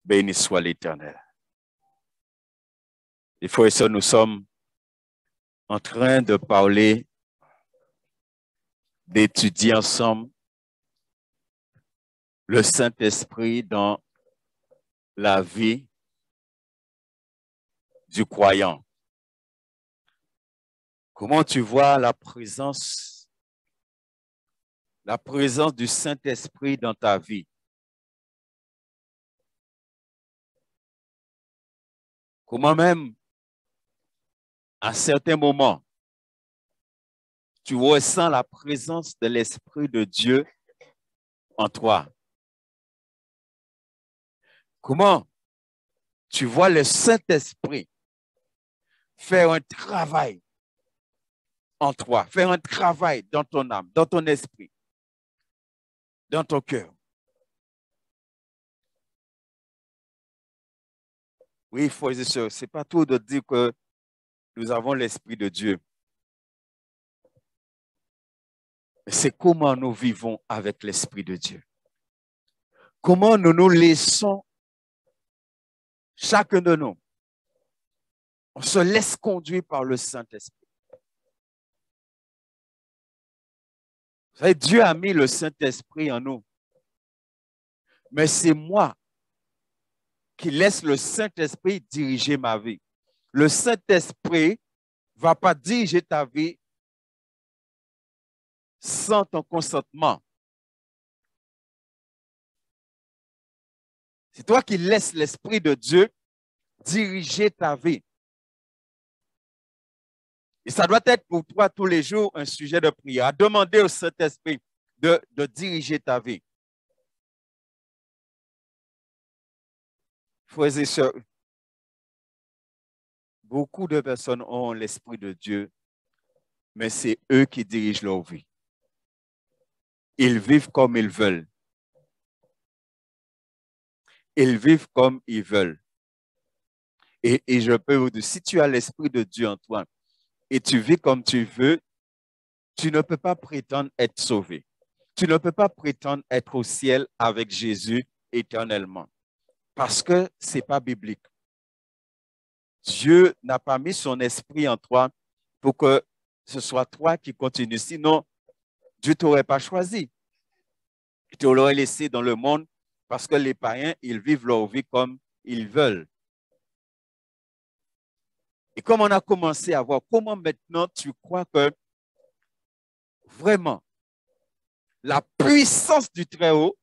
Béni soit l'Éternel. Il faut que nous sommes en train de parler, d'étudier ensemble le Saint-Esprit dans la vie du croyant. Comment tu vois la présence du Saint-Esprit dans ta vie? Comment même, à certains moments, tu ressens la présence de l'Esprit de Dieu en toi? Comment tu vois le Saint-Esprit faire un travail en toi, faire un travail dans ton âme, dans ton esprit, dans ton cœur? Oui, frères et sœurs, ce n'est pas tout de dire que nous avons l'Esprit de Dieu. Mais c'est comment nous vivons avec l'Esprit de Dieu. Comment nous nous laissons, chacun de nous, on se laisse conduire par le Saint-Esprit. Vous savez, Dieu a mis le Saint-Esprit en nous. Mais c'est moi qui laisse le Saint-Esprit diriger ma vie. Le Saint-Esprit ne va pas diriger ta vie sans ton consentement. C'est toi qui laisses l'Esprit de Dieu diriger ta vie. Et ça doit être pour toi tous les jours un sujet de prière. Demander au Saint-Esprit de diriger ta vie. Frères et sœurs, beaucoup de personnes ont l'Esprit de Dieu, mais c'est eux qui dirigent leur vie. Ils vivent comme ils veulent. Ils vivent comme ils veulent. Et je peux vous dire, si tu as l'Esprit de Dieu en toi et tu vis comme tu veux, tu ne peux pas prétendre être sauvé. Tu ne peux pas prétendre être au ciel avec Jésus éternellement. Parce que ce n'est pas biblique. Dieu n'a pas mis son esprit en toi pour que ce soit toi qui continues. Sinon, Dieu ne t'aurait pas choisi. Il t'aurait laissé dans le monde parce que les païens, ils vivent leur vie comme ils veulent. Et comme on a commencé à voir, comment maintenant tu crois que vraiment la puissance du Très-Haut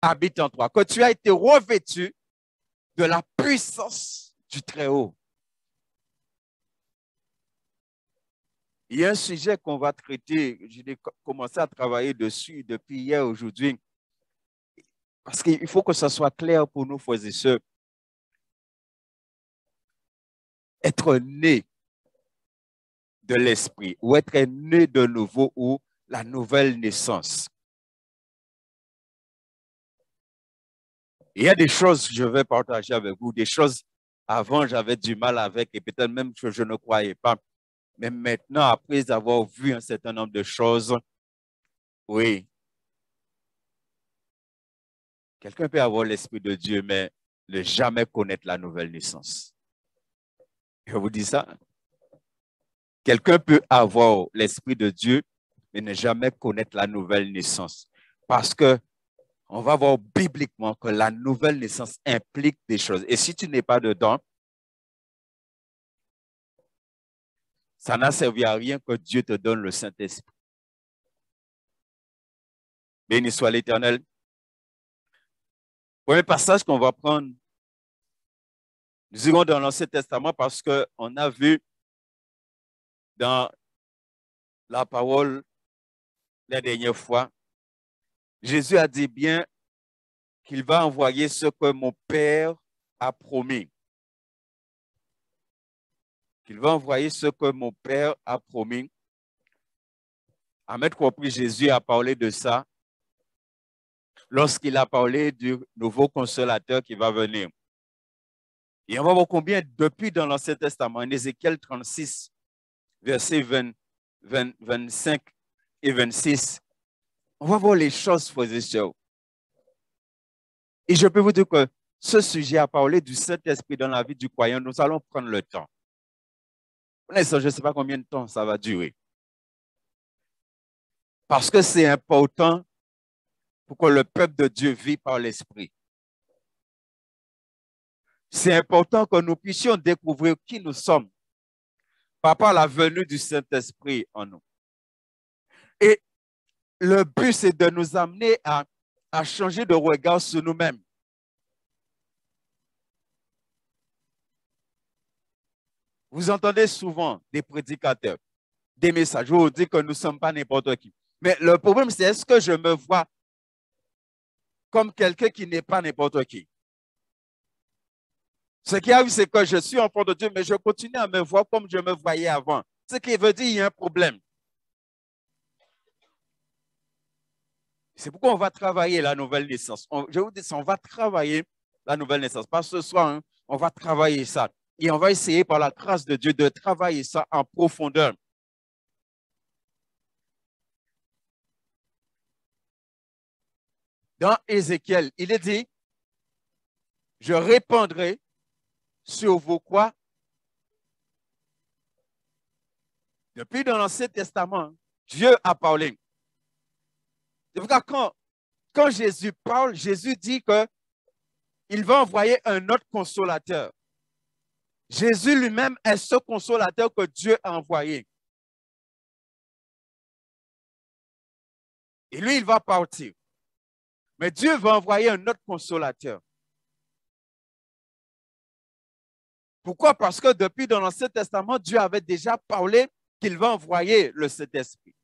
habite en toi, que tu as été revêtu de la puissance du Très-Haut. Il y a un sujet qu'on va traiter, j'ai commencé à travailler dessus depuis hier, aujourd'hui, parce qu'il faut que ça soit clair pour nous, frères et sœurs. Être né de l'esprit ou être né de nouveau ou la nouvelle naissance. Il y a des choses que je vais partager avec vous, des choses avant j'avais du mal avec et peut-être même que je ne croyais pas. Mais maintenant, après avoir vu un certain nombre de choses, oui, quelqu'un peut avoir l'Esprit de Dieu, mais ne jamais connaître la nouvelle naissance. Je vous dis ça. Quelqu'un peut avoir l'Esprit de Dieu, mais ne jamais connaître la nouvelle naissance. Parce que on va voir bibliquement que la nouvelle naissance implique des choses. Et si tu n'es pas dedans, ça n'a servi à rien que Dieu te donne le Saint-Esprit. Béni soit l'Éternel. Premier passage qu'on va prendre, nous irons dans l'Ancien Testament parce qu'on a vu dans la parole la dernière fois, Jésus a dit bien qu'il va envoyer ce que mon Père a promis. Qu'il va envoyer ce que mon Père a promis. À mettre compris, Jésus a parlé de ça lorsqu'il a parlé du nouveau consolateur qui va venir. Et on va voir combien depuis dans l'Ancien Testament, en Ézéchiel 36, versets 25 et 26, on va voir les choses, frères et sœurs. Et je peux vous dire que ce sujet a parlé du Saint-Esprit dans la vie du croyant. Nous allons prendre le temps. Pour l'instant, je ne sais pas combien de temps ça va durer. Parce que c'est important pour que le peuple de Dieu vive par l'Esprit. C'est important que nous puissions découvrir qui nous sommes par rapport à la venue du Saint-Esprit en nous. Et le but, c'est de nous amener à changer de regard sur nous-mêmes. Vous entendez souvent des prédicateurs, des messages où on dit que nous ne sommes pas n'importe qui. Mais le problème, c'est est-ce que je me vois comme quelqu'un qui n'est pas n'importe qui? Ce qui arrive, c'est que je suis enfant de Dieu, mais je continue à me voir comme je me voyais avant. Ce qui veut dire qu'il y a un problème. C'est pourquoi on va travailler la nouvelle naissance. Je vous dis ça, on va travailler la nouvelle naissance. Pas ce soir, hein, on va travailler ça. Et on va essayer par la grâce de Dieu de travailler ça en profondeur. Dans Ézéchiel, il est dit, je répandrai sur vos quoi? Depuis dans l'Ancien Testament, Dieu a parlé. C'est pourquoi quand Jésus parle, Jésus dit qu'il va envoyer un autre consolateur. Jésus lui-même est ce consolateur que Dieu a envoyé. Et lui, il va partir. Mais Dieu va envoyer un autre consolateur. Pourquoi? Parce que depuis dans l'Ancien Testament, Dieu avait déjà parlé qu'il va envoyer le Saint-Esprit.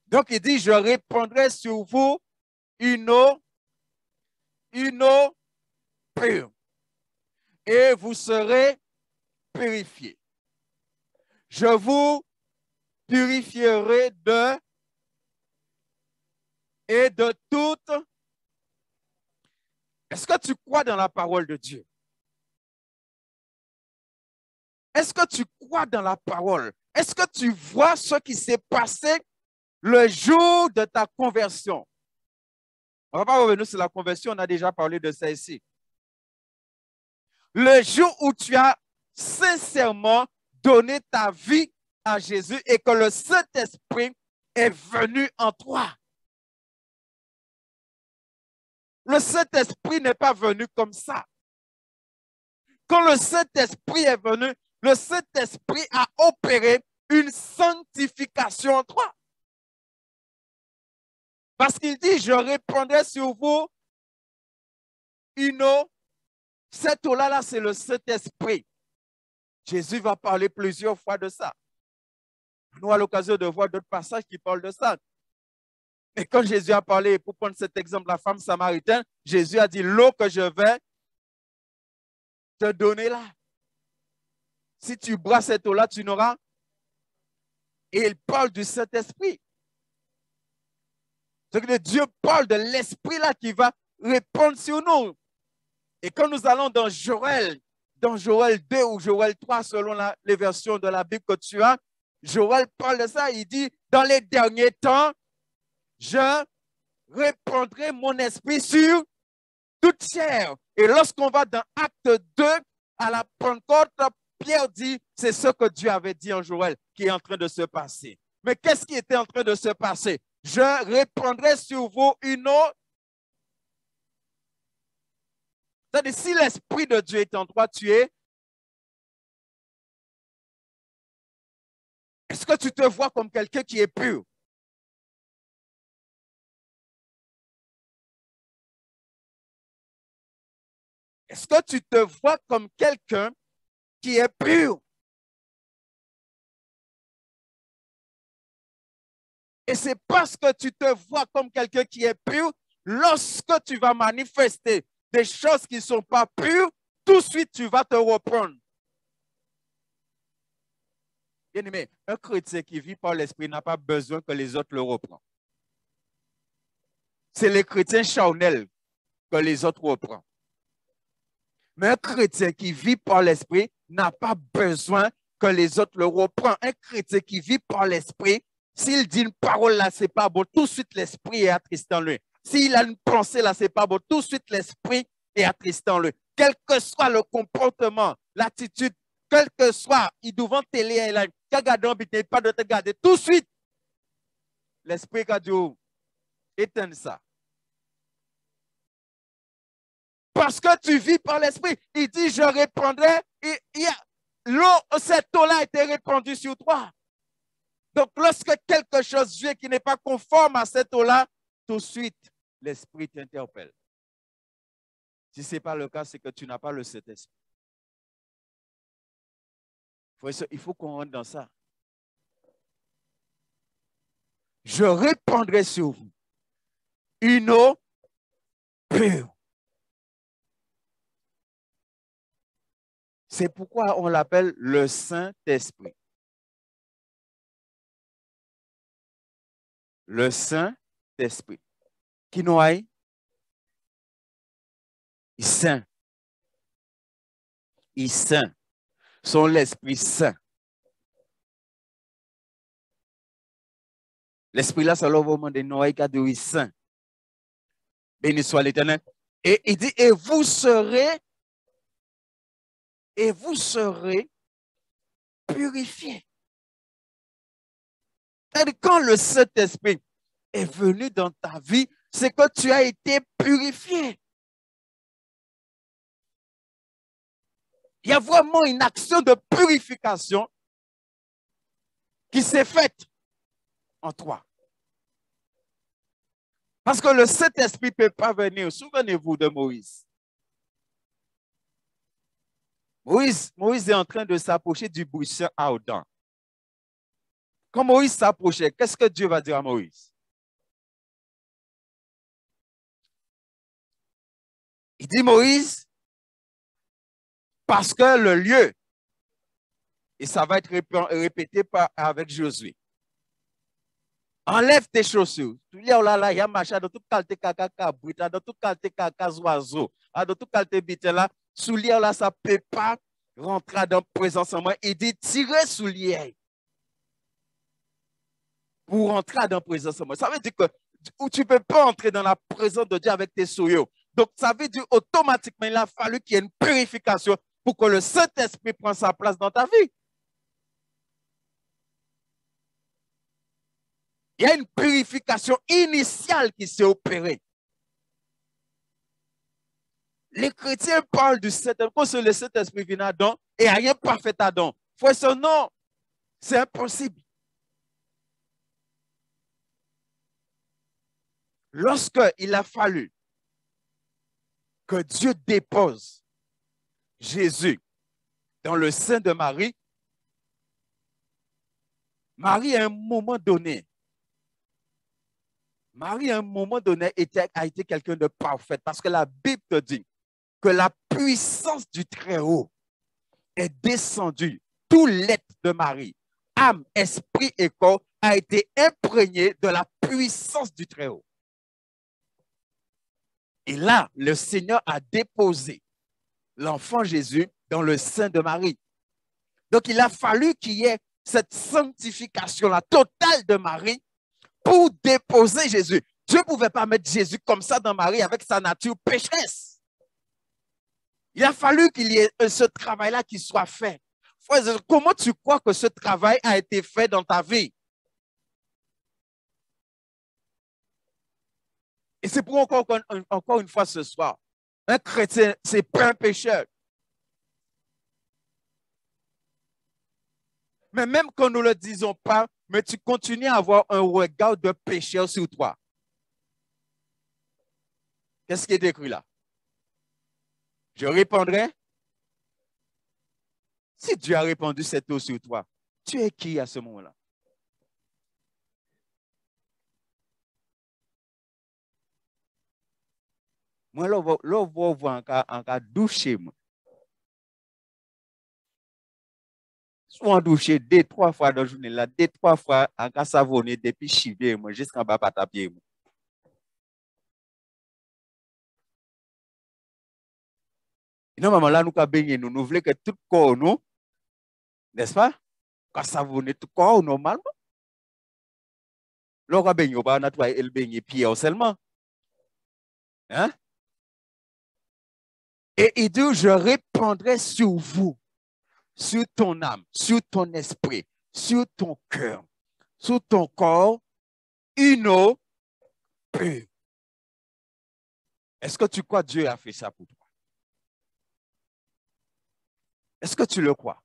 Donc, il dit, je répandrai sur vous une eau pure et vous serez purifiés. Je vous purifierai de toute. Est-ce que tu crois dans la parole de Dieu? Est-ce que tu crois dans la parole? Est-ce que tu vois ce qui s'est passé le jour de ta conversion? On ne va pas revenir sur la conversion, on a déjà parlé de ça ici. Le jour où tu as sincèrement donné ta vie à Jésus et que le Saint-Esprit est venu en toi. Le Saint-Esprit n'est pas venu comme ça. Quand le Saint-Esprit est venu, le Saint-Esprit a opéré une sanctification en toi. Parce qu'il dit, je répandrai sur vous une eau. Cette eau-là, c'est le Saint-Esprit. Jésus va parler plusieurs fois de ça. On aura l'occasion de voir d'autres passages qui parlent de ça. Et quand Jésus a parlé, pour prendre cet exemple, la femme samaritaine, Jésus a dit, l'eau que je vais te donner là. Si tu bois cette eau-là, tu n'auras. Et il parle du Saint-Esprit. C'est que Dieu parle de l'Esprit là qui va répondre sur nous. Et quand nous allons dans Joël 2 ou Joël 3, selon les versions de la Bible que tu as, Joël parle de ça. Il dit, dans les derniers temps, je répandrai mon esprit sur toute chair. Et lorsqu'on va dans Acte 2, à la Pentecôte, Pierre dit, c'est ce que Dieu avait dit en Joël qui est en train de se passer. Mais qu'est-ce qui était en train de se passer? Je répandrai sur vous une eau. C'est-à-dire, si l'Esprit de Dieu est en toi, tu es. Est-ce que tu te vois comme quelqu'un qui est pur? Est-ce que tu te vois comme quelqu'un qui est pur? Et c'est parce que tu te vois comme quelqu'un qui est pur, lorsque tu vas manifester des choses qui ne sont pas pures, tout de suite tu vas te reprendre. Bien aimé, un chrétien qui vit par l'Esprit n'a pas besoin que les autres le reprennent. C'est les chrétiens charnels que les autres reprennent. Mais un chrétien qui vit par l'Esprit n'a pas besoin que les autres le reprennent. Un chrétien qui vit par l'Esprit, s'il dit une parole là, c'est pas bon, tout de suite l'Esprit est attristé en lui. S'il a une pensée là, c'est pas bon. Tout de suite, l'esprit est attristé en lui. Quel que soit le comportement, l'attitude, quel que soit, il devant télé, il a pas de te garder. Tout de suite, l'esprit a dit, éteins ça. Parce que tu vis par l'esprit. Il dit, je répandrai. L'eau, cette eau-là a été répandue sur toi. Donc, lorsque quelque chose vient qui n'est pas conforme à cette eau-là, tout de suite, l'esprit t'interpelle. Si ce n'est pas le cas, c'est que tu n'as pas le Saint-Esprit. Il faut qu'on rentre dans ça. Je répandrai sur vous une eau pure. C'est pourquoi on l'appelle le Saint-Esprit. Le Saint-Esprit. Qui nous aille? Il est saint. Il est saint. Son l'Esprit Saint. L'Esprit là, ça leur va demander Noé qui a dit saint. Béni soit l'Éternel. Et il dit, et vous serez purifiés. C'est-à-dire, quand le Saint-Esprit est venu dans ta vie, c'est que tu as été purifié. Il y a vraiment une action de purification qui s'est faite en toi. Parce que le Saint-Esprit ne peut pas venir. Souvenez-vous de Moïse. Moïse est en train de s'approcher du buisson ardent. Quand Moïse s'approchait, qu'est-ce que Dieu va dire à Moïse? Il dit, Moïse, parce que le lieu, et ça va être répété avec Josué, enlève tes chaussures. Il y a machin, dans toute qualité caca cabrita, dans toute qualité caca oiseau, dans toute qualité bité là, soulier là, ça ne peut pas rentrer dans la présence en moi. Il dit, tirez soulier pour rentrer dans la présence en moi. Ça veut dire que tu ne peux pas entrer dans la présence de Dieu avec tes souliers. Donc, ça veut dire automatiquement, il a fallu qu'il y ait une purification pour que le Saint-Esprit prenne sa place dans ta vie. Il y a une purification initiale qui s'est opérée. Les chrétiens parlent du Saint-Esprit, quand le Saint-Esprit vient à Adam, et il n'y a rien parfait à Adam. Faut ce non, c'est impossible. Lorsqu'il a fallu que Dieu dépose Jésus dans le sein de Marie, Marie, à un moment donné, a été quelqu'un de parfait parce que la Bible te dit que la puissance du Très-Haut est descendue. Tout l'être de Marie, âme, esprit et corps, a été imprégné de la puissance du Très-Haut. Et là, le Seigneur a déposé l'enfant Jésus dans le sein de Marie. Donc, il a fallu qu'il y ait cette sanctification-là totale de Marie pour déposer Jésus. Dieu ne pouvait pas mettre Jésus comme ça dans Marie avec sa nature pécheresse. Il a fallu qu'il y ait ce travail-là qui soit fait. Comment tu crois que ce travail a été fait dans ta vie? Et c'est pour encore une fois ce soir, un chrétien, c'est pas un pécheur. Mais même quand nous ne le disons pas, mais tu continues à avoir un regard de pécheur sur toi. Qu'est-ce qui est écrit là? Je répondrai. Si Dieu a répandu cette eau sur toi, tu es qui à ce moment-là? Moi, là, je vois en doucher. Soit doucher 2-3 fois dans la journée, là, 2-3 fois en cas savonner depuis chiver, moi, jusqu'en bas par ta pied. Normalement, là, nous avons baigné, nous voulons que tout corps, nous, n'est-ce pas? Quand savonner tout corps, normalement. Là, on va baigner, on va nettoyer le baigner pied seulement. Hein? Et il dit, je répandrai sur vous, sur ton âme, sur ton esprit, sur ton cœur, sur ton corps, une eau pure. Est-ce que tu crois que Dieu a fait ça pour toi? Est-ce que tu le crois?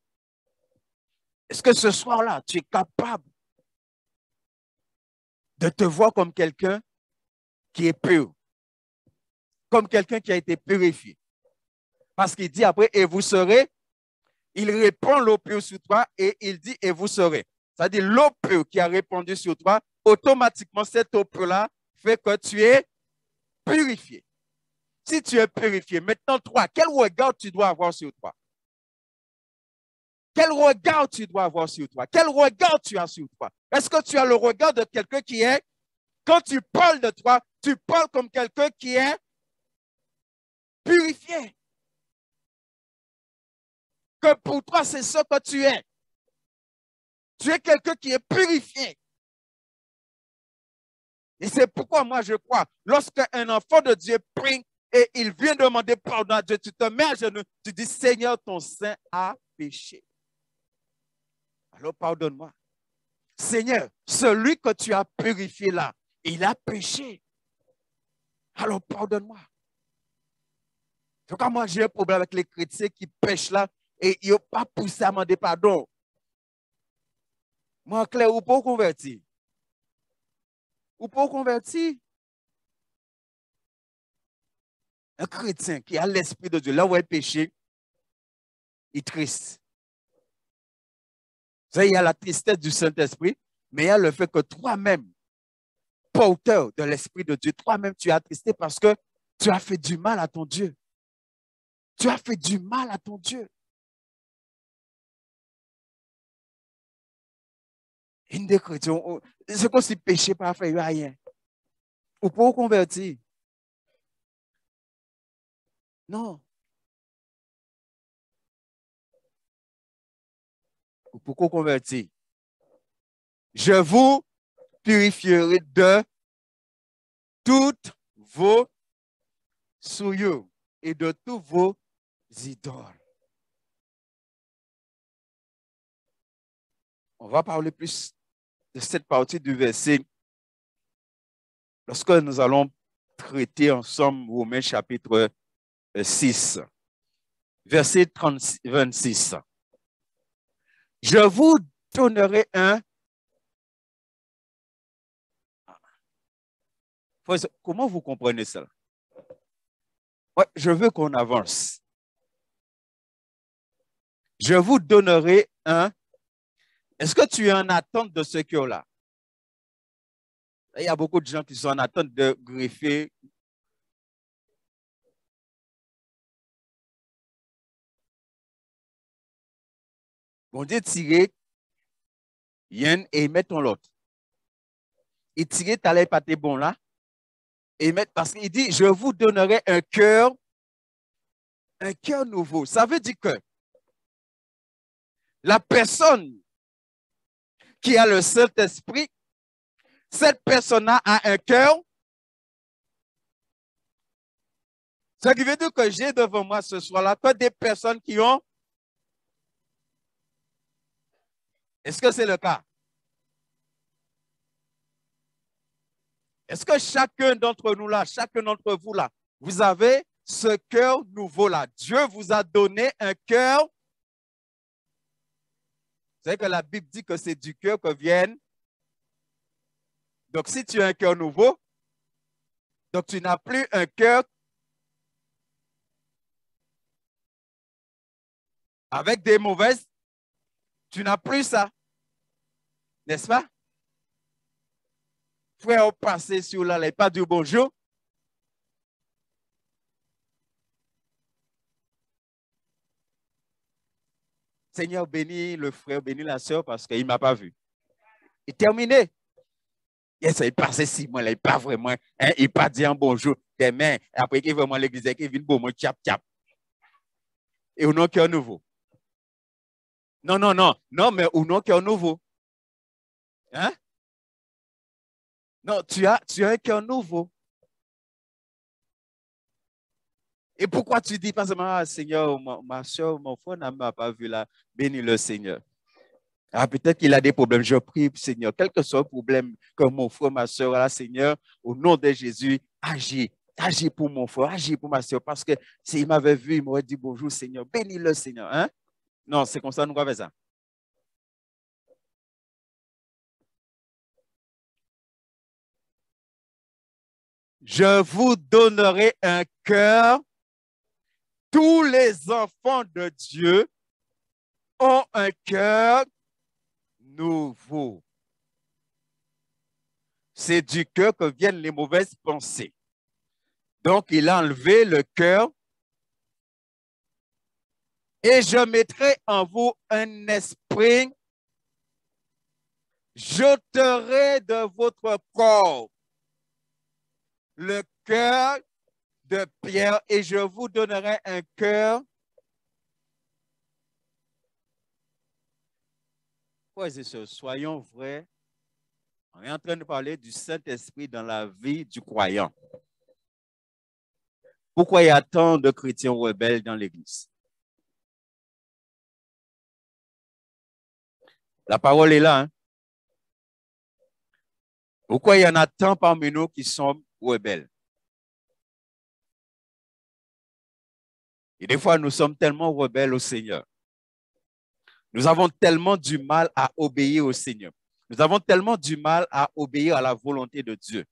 Est-ce que ce soir-là, tu es capable de te voir comme quelqu'un qui est pur, comme quelqu'un qui a été purifié? Parce qu'il dit après, et vous serez, il répand l'eau pure sur toi et il dit, et vous serez. C'est-à-dire l'eau pure qui a répandu sur toi, automatiquement, cette eau pure-là fait que tu es purifié. Si tu es purifié, maintenant, toi, quel regard tu dois avoir sur toi? Quel regard tu dois avoir sur toi? Quel regard tu as sur toi? Est-ce que tu as le regard de quelqu'un qui est, quand tu parles de toi, tu parles comme quelqu'un qui est purifié? Que pour toi, c'est ce que tu es. Tu es quelqu'un qui est purifié. Et c'est pourquoi moi je crois, lorsqu'un enfant de Dieu prie et il vient demander pardon à Dieu, tu te mets à genoux, tu dis, Seigneur, ton sein a péché. Alors pardonne-moi. Seigneur, celui que tu as purifié là, il a péché. Alors pardonne-moi. En tout cas, moi j'ai un problème avec les chrétiens qui pêchent là et ils n'ont pas poussé à demander pardon. Moi, clair, ou pas converti? Ou pas converti? Un chrétien qui a l'esprit de Dieu, là où il péché, il est triste. Il y a la tristesse du Saint-Esprit, mais il y a le fait que toi-même, porteur de l'Esprit de Dieu, toi-même, tu es attristé parce que tu as fait du mal à ton Dieu. Tu as fait du mal à ton Dieu. Une des chrétiens, c'est comme si péché pas fait rien. Ou pour convertir. Non. Ou pour convertir. Je vous purifierai de toutes vos souillures et de tous vos idoles. On va parler plus de cette partie du verset lorsque nous allons traiter ensemble Romains chapitre 6, verset 26. Je vous donnerai un. Comment vous comprenez ça? Ouais, je veux qu'on avance. Je vous donnerai un. Est-ce que tu es en attente de ce cœur-là? Il y a beaucoup de gens qui sont en attente de greffer. Bon Dieu tirer, yen et mettre ton l'autre. Il tirait ta lèvre pas tes bons là. Et mettre, parce qu'il dit, je vous donnerai un cœur nouveau. Ça veut dire que la personne qui a le Saint-Esprit, cette personne-là a un cœur. Ce qui veut dire que j'ai devant moi ce soir-là que des personnes qui ont. Est-ce que c'est le cas? Est-ce que chacun d'entre nous là, chacun d'entre vous là, vous avez ce cœur nouveau là? Dieu vous a donné un cœur. Vous savez que la Bible dit que c'est du cœur que viennent. Donc, si tu as un cœur nouveau, donc tu n'as plus un cœur avec des mauvaises, tu n'as plus ça. N'est-ce pas? Frère, passer sur là, il pas du bonjour. Seigneur, bénis le frère, bénis la soeur parce qu'il ne m'a pas vu. Et terminé. Yes, il passait 6 mois, là, il n'est pas vraiment, hein, il pas dit un bonjour, demain, après qu'il vraiment l'église, qu'il vient bon, tchap, tchap. Et au nom cœur nouveau. Non, non, non, non, mais au nom cœur nouveau. Hein? Non, tu as un cœur nouveau. Et pourquoi tu dis pas seulement, ah, Seigneur, ma soeur, mon frère ne m'a pas vu là, bénis le Seigneur. Ah, peut-être qu'il a des problèmes. Je prie, Seigneur, quel que soit le problème que mon frère, ma soeur a, Seigneur, au nom de Jésus, agis. Agis pour mon frère, agis pour ma soeur. Parce que s'il m'avait vu, il m'aurait dit bonjour, Seigneur. Bénis le Seigneur. Hein? Non, c'est comme ça, nous avons fait ça. Je vous donnerai un cœur. Tous les enfants de Dieu ont un cœur nouveau. C'est du cœur que viennent les mauvaises pensées. Donc, il a enlevé le cœur et je mettrai en vous un esprit. J'ôterai de votre corps le cœur de pierre et je vous donnerai un cœur. Frères et sœurs, soyons vrais. On est en train de parler du Saint-Esprit dans la vie du croyant. Pourquoi il y a tant de chrétiens rebelles dans l'Église? La parole est là. Hein? Pourquoi il y en a tant parmi nous qui sont rebelles? Et des fois, nous sommes tellement rebelles au Seigneur. Nous avons tellement du mal à obéir au Seigneur. Nous avons tellement du mal à obéir à la volonté de Dieu.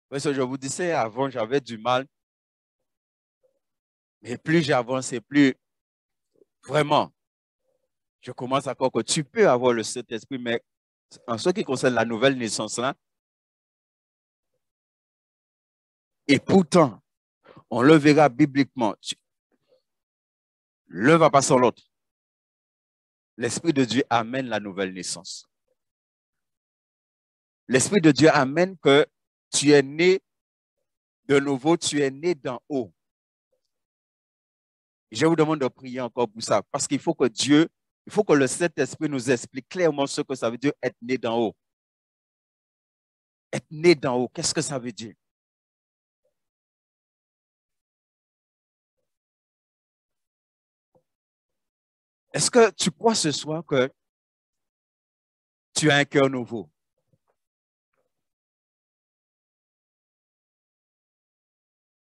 Parce que je vous disais, avant, j'avais du mal. Mais plus j'avance, plus vraiment, je commence à croire que tu peux avoir le Saint-Esprit, mais en ce qui concerne la nouvelle naissance, là, et pourtant, on le verra bibliquement. L'un va pas sans l'autre. L'Esprit de Dieu amène la nouvelle naissance. L'Esprit de Dieu amène que tu es né de nouveau, tu es né d'en haut. Je vous demande de prier encore pour ça, parce qu'il faut que Dieu, il faut que le Saint-Esprit nous explique clairement ce que ça veut dire être né d'en haut. Être né d'en haut, qu'est-ce que ça veut dire? Est-ce que tu crois ce soir que tu as un cœur nouveau?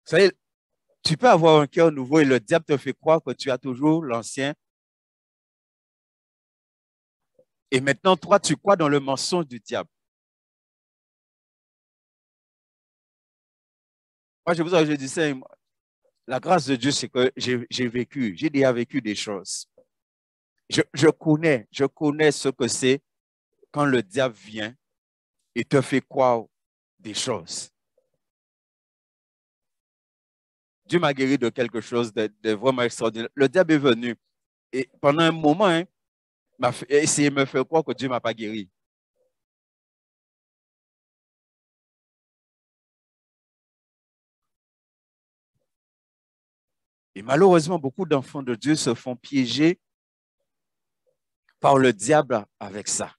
Vous savez, tu peux avoir un cœur nouveau et le diable te fait croire que tu as toujours l'ancien. Et maintenant, toi, tu crois dans le mensonge du diable. Moi, je dis ça, la grâce de Dieu, c'est que j'ai déjà vécu des choses. Je connais ce que c'est quand le diable vient et te fait croire des choses. Dieu m'a guéri de quelque chose de vraiment extraordinaire. Le diable est venu et pendant un moment, hein, m'a essayé de me faire croire que Dieu ne m'a pas guéri. Et malheureusement, beaucoup d'enfants de Dieu se font piéger par le diable avec ça.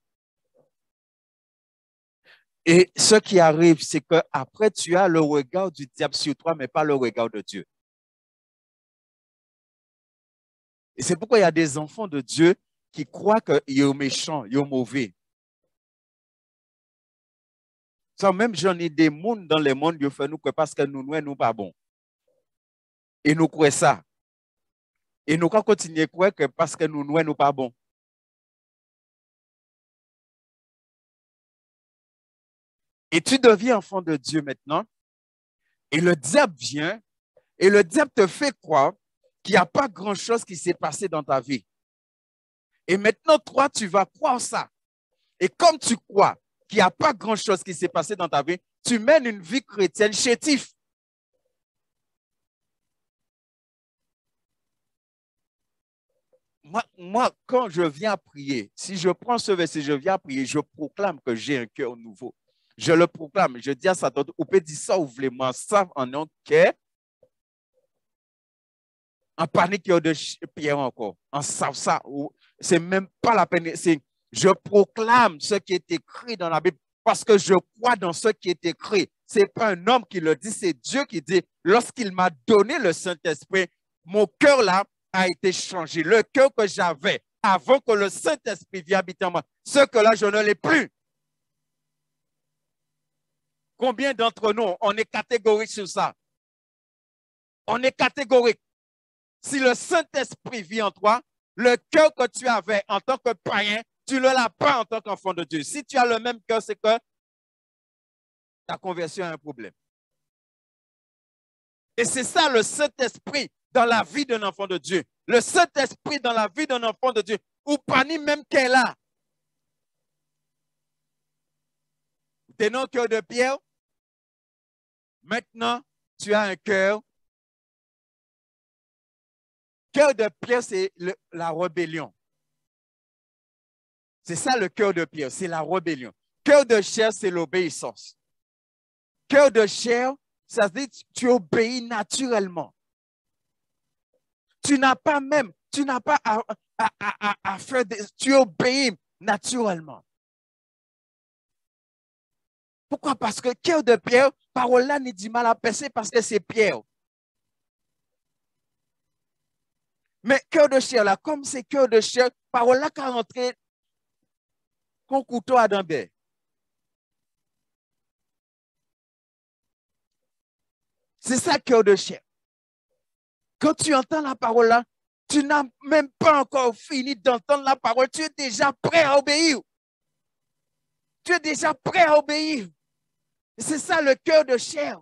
Et ce qui arrive, c'est qu'après, tu as le regard du diable sur toi, mais pas le regard de Dieu. Et c'est pourquoi il y a des enfants de Dieu qui croient qu'il est méchant, il est mauvais. Ça, même j'en ai des mondes dans les mondes, ils font nous que parce que nous ne sommes pas bons. Et nous croyons ça. Et nous continuons à croire que parce que nous ne sommes pas bons. Et tu deviens enfant de Dieu maintenant. Et le diable vient. Et le diable te fait croire qu'il n'y a pas grand-chose qui s'est passé dans ta vie. Et maintenant, toi, tu vas croire ça. Et comme tu crois qu'il n'y a pas grand-chose qui s'est passé dans ta vie, tu mènes une vie chrétienne chétive. Moi, quand je viens prier, si je prends ce verset, je viens prier, je proclame que j'ai un cœur nouveau. Je le proclame. Je dis à Satan, vous pouvez dire ça, vous voulez moi, ça en un cœur. En panique de pierre encore. En ça, c'est même pas la peine. Je proclame ce qui est écrit dans la Bible parce que je crois dans ce qui est écrit. Ce n'est pas un homme qui le dit, c'est Dieu qui dit, lorsqu'il m'a donné le Saint-Esprit, mon cœur là a été changé. Le cœur que j'avais avant que le Saint-Esprit vienne habiter en moi, ce que là, je ne l'ai plus. Combien d'entre nous, on est catégorique sur ça? On est catégorique. Si le Saint-Esprit vit en toi, le cœur que tu avais en tant que païen, tu ne l'as pas en tant qu'enfant de Dieu. Si tu as le même cœur, c'est que ta conversion a un problème. Et c'est ça le Saint-Esprit dans la vie d'un enfant de Dieu. Le Saint-Esprit dans la vie d'un enfant de Dieu. Ou pas ni même qu'elle a. T'es non cœur de pierre. Maintenant, tu as un cœur. Cœur de pierre, c'est la rébellion. C'est ça le cœur de pierre, c'est la rébellion. Cœur de chair, c'est l'obéissance. Cœur de chair, ça se dit tu obéis naturellement. Tu n'as pas à faire tu obéis naturellement. Pourquoi? Parce que cœur de pierre, parole là n'est du mal à percer parce que c'est pierre. Mais cœur de chair là, comme c'est cœur de chair, parole là qu'à rentrer qu'on couteau à dambé. C'est ça cœur de chair. Quand tu entends la parole là, tu n'as même pas encore fini d'entendre la parole, tu es déjà prêt à obéir. Tu es déjà prêt à obéir. C'est ça le cœur de chair.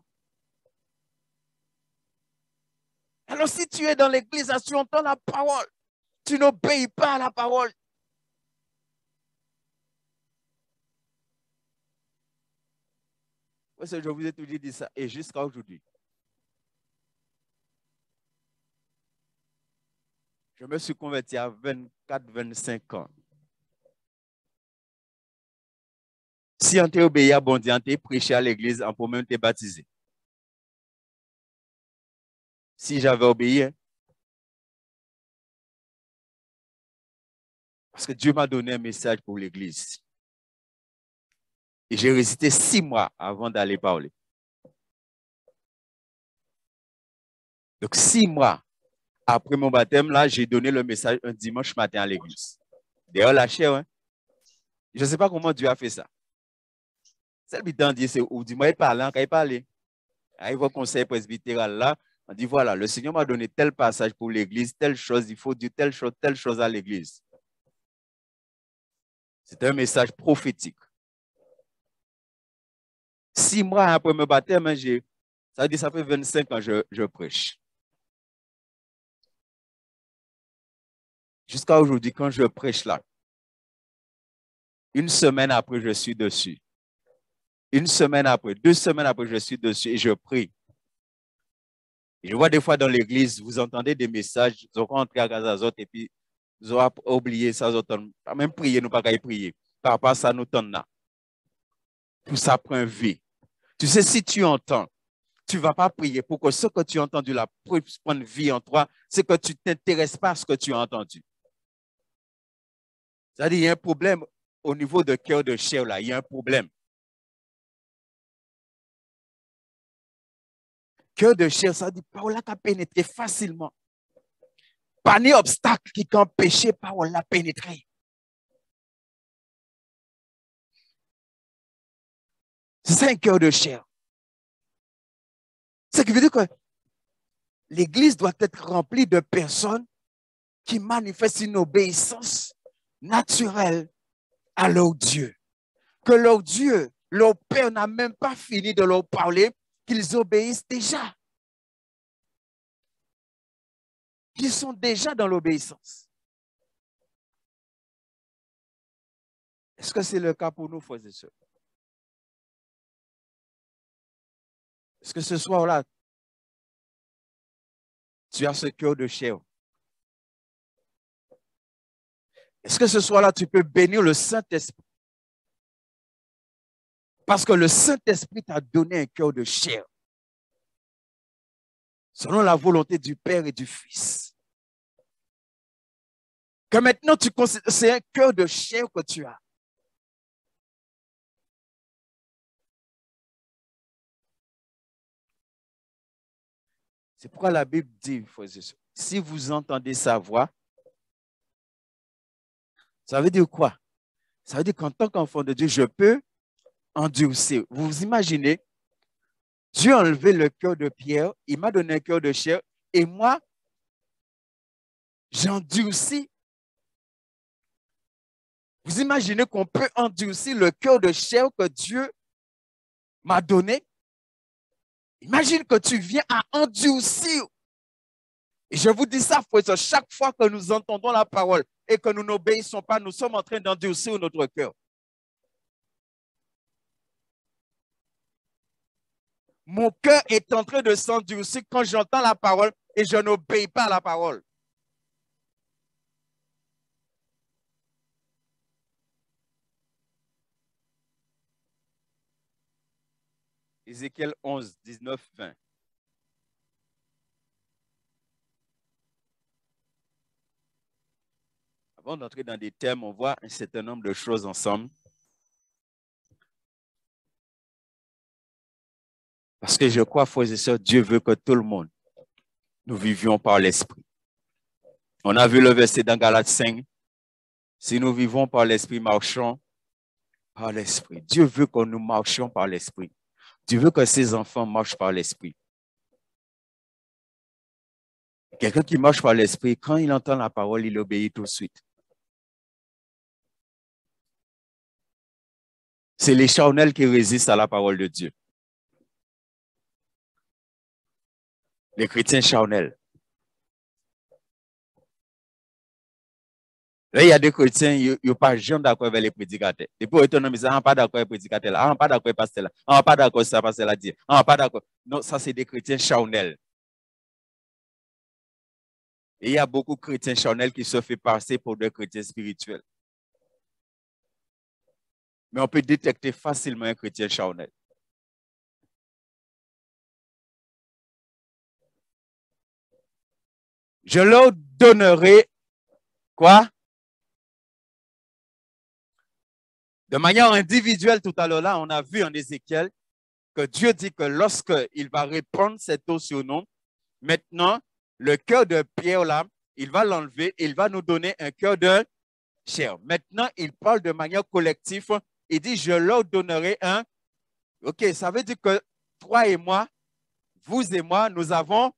Alors si tu es dans l'église, tu entends la parole, tu n'obéis pas à la parole. Oui, je vous ai toujours dit ça, et jusqu'à aujourd'hui. Je me suis converti à 24-25 ans. Si on t'a obéi à bon Dieu, on t'a prêché à l'église, on peut même te baptiser. Si j'avais obéi, hein, parce que Dieu m'a donné un message pour l'église. Et j'ai résisté 6 mois avant d'aller parler. Donc 6 mois après mon baptême, là, j'ai donné le message un dimanche matin à l'église. D'ailleurs, la chair, hein, je ne sais pas comment Dieu a fait ça. C'est le temps de dire, c'est ou dis-moi, il parle, quand il parle. Il va au conseil presbytéral là, on dit voilà, le Seigneur m'a donné tel passage pour l'église, telle chose, il faut dire telle chose à l'église. C'est un message prophétique. 6 mois après mon baptême, ça veut dire ça fait 25 ans que je prêche. Jusqu'à aujourd'hui, quand je prêche là, une semaine après, je suis dessus. Une semaine après, 2 semaines après, je suis dessus et je prie. Et je vois des fois dans l'église, vous entendez des messages, vous rentrez à Gazazot et puis vous avez oublié ça, vous pas même prier, nous pas qu'à prier. Par rapport à ça, nous t'en. Tout ça prend vie. Tu sais, si tu entends, tu ne vas pas prier pour que ce que tu as entendu là prenne vie en toi, c'est que tu ne t'intéresses pas à ce que tu as entendu. C'est-à-dire, il y a un problème au niveau de cœur de chair là, il y a un problème. Cœur de chair, ça dit, parole là, pénétrer facilement. Pas ni obstacle qui peut empêcher parole là pénétrer. C'est ça un cœur de chair. Ce qui veut dire que l'église doit être remplie de personnes qui manifestent une obéissance naturelle à leur Dieu. Que leur Dieu, leur Père n'a même pas fini de leur parler, qu'ils obéissent déjà. Qu'ils sont déjà dans l'obéissance. Est-ce que c'est le cas pour nous, frères et sœurs? Est-ce que ce soir-là, tu as ce cœur de chair? Est-ce que ce soir-là, tu peux bénir le Saint-Esprit? Parce que le Saint-Esprit t'a donné un cœur de chair. Selon la volonté du Père et du Fils. Que maintenant, c'est un cœur de chair que tu as. C'est pourquoi la Bible dit, si vous entendez sa voix, ça veut dire quoi? Ça veut dire qu'en tant qu'enfant de Dieu, je peux endurcir. Vous vous imaginez, Dieu a enlevé le cœur de Pierre, il m'a donné un cœur de chair, et moi, j'endurcis. Vous imaginez qu'on peut endurcir le cœur de chair que Dieu m'a donné? Imagine que tu viens à endurcir. Et je vous dis ça, frère, chaque fois que nous entendons la parole et que nous n'obéissons pas, nous sommes en train d'endurcir notre cœur. Mon cœur est en train de s'endurcir quand j'entends la parole et je n'obéis pas à la parole. Ézéchiel 11, 19, 20. Avant d'entrer dans des thèmes, on voit un certain nombre de choses ensemble. Parce que je crois, frères et sœurs, Dieu veut que tout le monde, nous vivions par l'Esprit. On a vu le verset dans Galates 5. Si nous vivons par l'Esprit, marchons par l'Esprit. Dieu veut que nous marchions par l'Esprit. Dieu veut que ses enfants marchent par l'Esprit. Quelqu'un qui marche par l'Esprit, quand il entend la parole, il obéit tout de suite. C'est les charnels qui résistent à la parole de Dieu. Les chrétiens charnels. Là, il y a des chrétiens, ils ne sont pas jamais d'accord avec les prédicateurs. Et pour eux, ils ne sont pas d'accord avec les prédicateurs. Ils ne sont pas d'accord avec le pasteur. Ils ne sont pas d'accord avec ça, pasteur l'a dit. Ils ne sont pas d'accord. Non, ça, c'est des chrétiens charnels. Et il y a beaucoup de chrétiens charnels qui se font passer pour des chrétiens spirituels. Mais on peut détecter facilement un chrétien charnel. Je leur donnerai quoi? De manière individuelle, tout à l'heure, là, on a vu en Ézéchiel que Dieu dit que lorsqu'il va répandre cette eau sur nous, maintenant, le cœur de Pierre, là, il va l'enlever et il va nous donner un cœur de chair. Maintenant, il parle de manière collective. Il dit, je leur donnerai un. OK, ça veut dire que toi et moi, vous et moi, nous avons,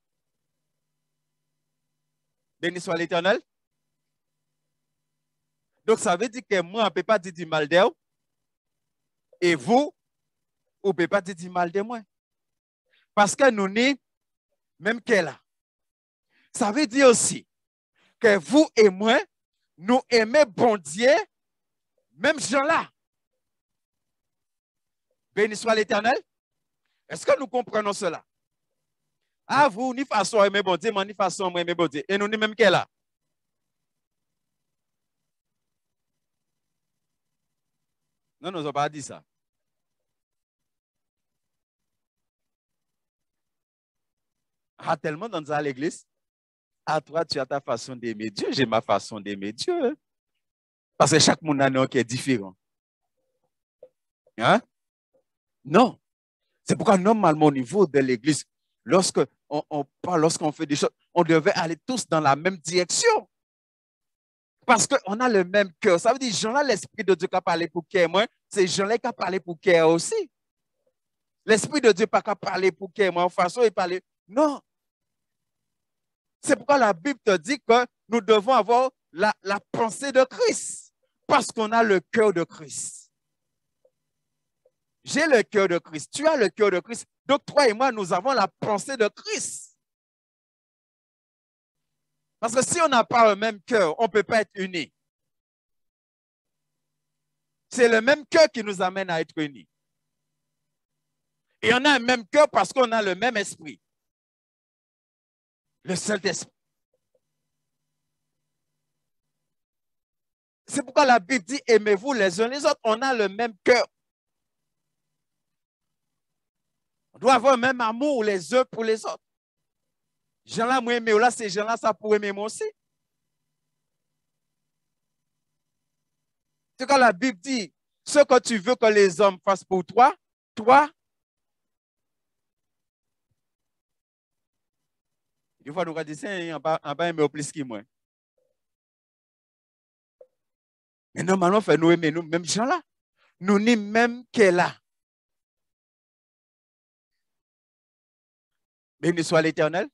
béni soit l'Éternel. Donc, ça veut dire que moi, on ne peut pas dire du mal d'eux. Et vous, vous ne pouvez pas dire du mal de moi. Parce que nous sommes même qu'elle a. Ça veut dire aussi que vous et moi, nous aimons bon Dieu, même gens-là. Béni soit l'Éternel. Est-ce que nous comprenons cela? Ah, vous, ni façon aimer bon Dieu, ni façon aimer bon Dieu. Et nous, ni même qu'elle a. Non, nous n'avons pas dit ça. Ah, tellement dans l'église. Ah, toi, tu as ta façon d'aimer Dieu, j'ai ma façon d'aimer Dieu. Parce que chaque monde a un qui est différent. Hein? Non. C'est pourquoi normalement au niveau de l'église, lorsqu'on parle, lorsqu'on fait des choses, on devait aller tous dans la même direction. Parce qu'on a le même cœur. Ça veut dire, gens-là, l'Esprit de Dieu qui a parlé pour qui moi, c'est gens-là qui a parlé pour qui aussi. L'Esprit de Dieu n'a pas parlé pour qui moi, en façon, il parlait. Non. C'est pourquoi la Bible te dit que nous devons avoir la pensée de Christ. Parce qu'on a le cœur de Christ. J'ai le cœur de Christ. Tu as le cœur de Christ. Donc, toi et moi, nous avons la pensée de Christ. Parce que si on n'a pas le même cœur, on ne peut pas être unis. C'est le même cœur qui nous amène à être unis. Et on a un même cœur parce qu'on a le même esprit. Le seul esprit. C'est pourquoi la Bible dit, aimez-vous les uns les autres. On a le même cœur. On doit avoir le même amour les uns pour les autres. Gens-là, moi, aimer là, ces gens-là, ça pourrait aimer moi aussi. C'est quand la Bible dit, ce que tu veux que les hommes fassent pour toi, toi, Des fois, nous allons dire, c'est un pas aimer plus que moi. Mais normalement, il faut nous aimer nous, même gens là. Nous ni même qu'elle là. Béni soit l'Éternel.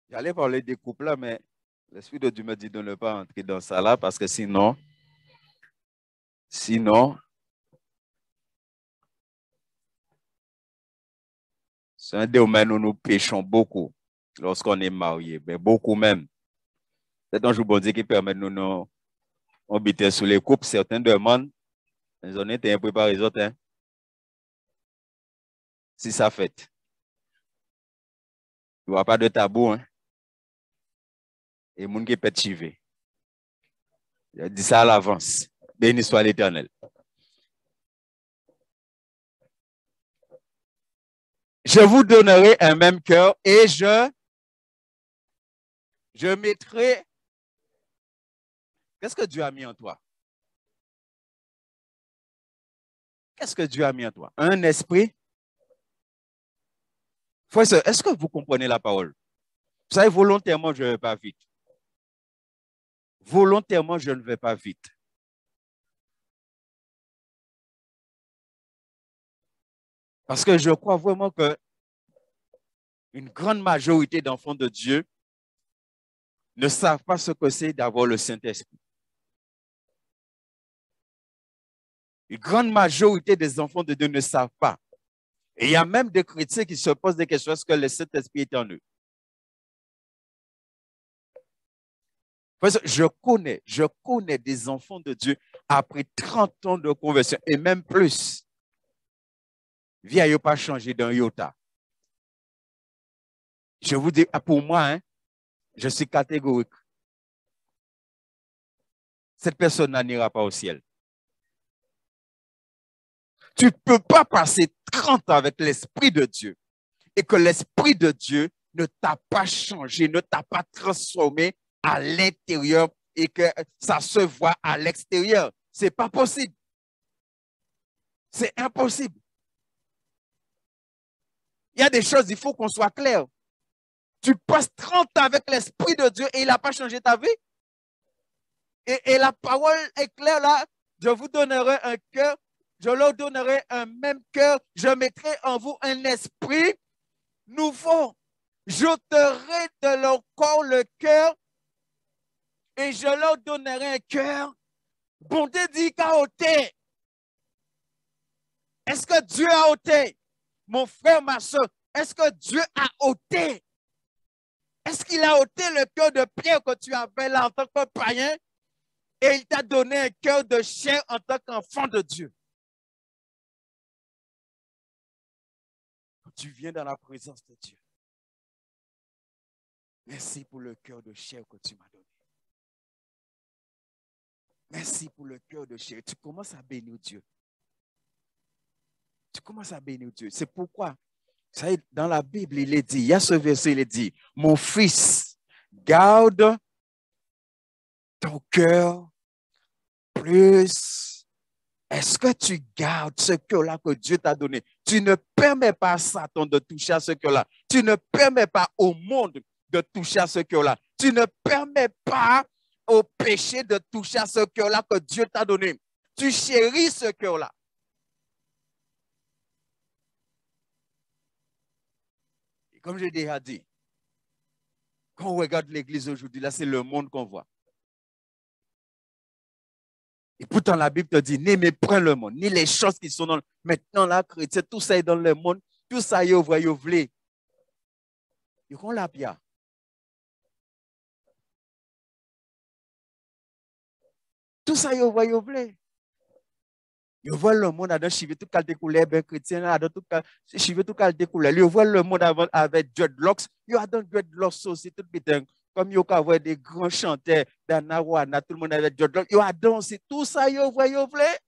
J'allais parler des couples là, mais l'Esprit de Dieu me dit de ne pas entrer dans ça là, parce que sinon, c'est un domaine où nous péchons beaucoup lorsqu'on est marié, mais beaucoup même. C'est un jour bon Dieu qui permet de nous habiter sous les couples. Certains demandent, ils ont été préparés les autres, hein, si ça fait. Il n'y aura pas de tabou, hein. Et les gens qui peuvent chiver. Je dis ça à l'avance. Béni soit l'Éternel. Je vous donnerai un même cœur et je mettrai. Qu'est-ce que Dieu a mis en toi? Qu'est-ce que Dieu a mis en toi? Un esprit. Frère, est-ce que vous comprenez la parole? Vous savez, volontairement, je ne vais pas vite. Volontairement, je ne vais pas vite. Parce que je crois vraiment que une grande majorité d'enfants de Dieu ne savent pas ce que c'est d'avoir le Saint-Esprit. Une grande majorité des enfants de Dieu ne savent pas. Et il y a même des chrétiens qui se posent des questions, est-ce que le Saint-Esprit est en eux? Je connais des enfants de Dieu après 30 ans de conversion et même plus. Vie n'a pas changé d'un iota. Je vous dis, pour moi, hein, je suis catégorique. Cette personne n'ira pas au ciel. Tu ne peux pas passer 30 ans avec l'Esprit de Dieu et que l'Esprit de Dieu ne t'a pas changé, ne t'a pas transformé à l'intérieur et que ça se voit à l'extérieur. Ce n'est pas possible. C'est impossible. Il y a des choses, il faut qu'on soit clair. Tu passes 30 ans avec l'Esprit de Dieu et il n'a pas changé ta vie. Et la parole est claire là. Je vous donnerai un cœur, je leur donnerai un même cœur, je mettrai en vous un esprit nouveau. J'ôterai de leur corps le cœur et je leur donnerai un cœur. Bonté dit qu'a ôté. Est-ce que Dieu a ôté? Mon frère, ma soeur, est-ce que Dieu a ôté? Est-ce qu'il a ôté le cœur de pierre que tu avais là en tant que païen et il t'a donné un cœur de chair en tant qu'enfant de Dieu? Quand tu viens dans la présence de Dieu, merci pour le cœur de chair que tu m'as donné. Merci pour le cœur de chair. Tu commences à bénir Dieu. Tu commences à bénir Dieu. C'est pourquoi, ça, dans la Bible, il est dit, il y a ce verset, il est dit, mon fils, garde ton cœur plus. Est-ce que tu gardes ce cœur-là que Dieu t'a donné? Tu ne permets pas à Satan de toucher à ce cœur-là. Tu ne permets pas au monde de toucher à ce cœur-là. Tu ne permets pas au péché de toucher à ce cœur-là que Dieu t'a donné. Tu chéris ce cœur-là. Et comme j'ai déjà dit, quand on regarde l'église aujourd'hui, là, c'est le monde qu'on voit. Et pourtant, la Bible te dit, n'aimez point le monde, ni les choses qui sont dans le monde. Maintenant, là, chrétien, tout ça est dans le monde, tout ça est au vrai, au vrai. Ils ont la pia. Tout ça est au vrai, au vrai. Ils voient le monde avec cheveux tout qualité couleur, ben chrétien, avec tout cheveux tout qualité couleur. Ils voient le monde avec dreadlocks. Ils ont dreadlocks aussi, tout putain. Comme ils ont des grands chanteurs, d'Anawana, tout le monde avec dreadlocks. Ils ont dansé, tout ça, ils voient, au vrai.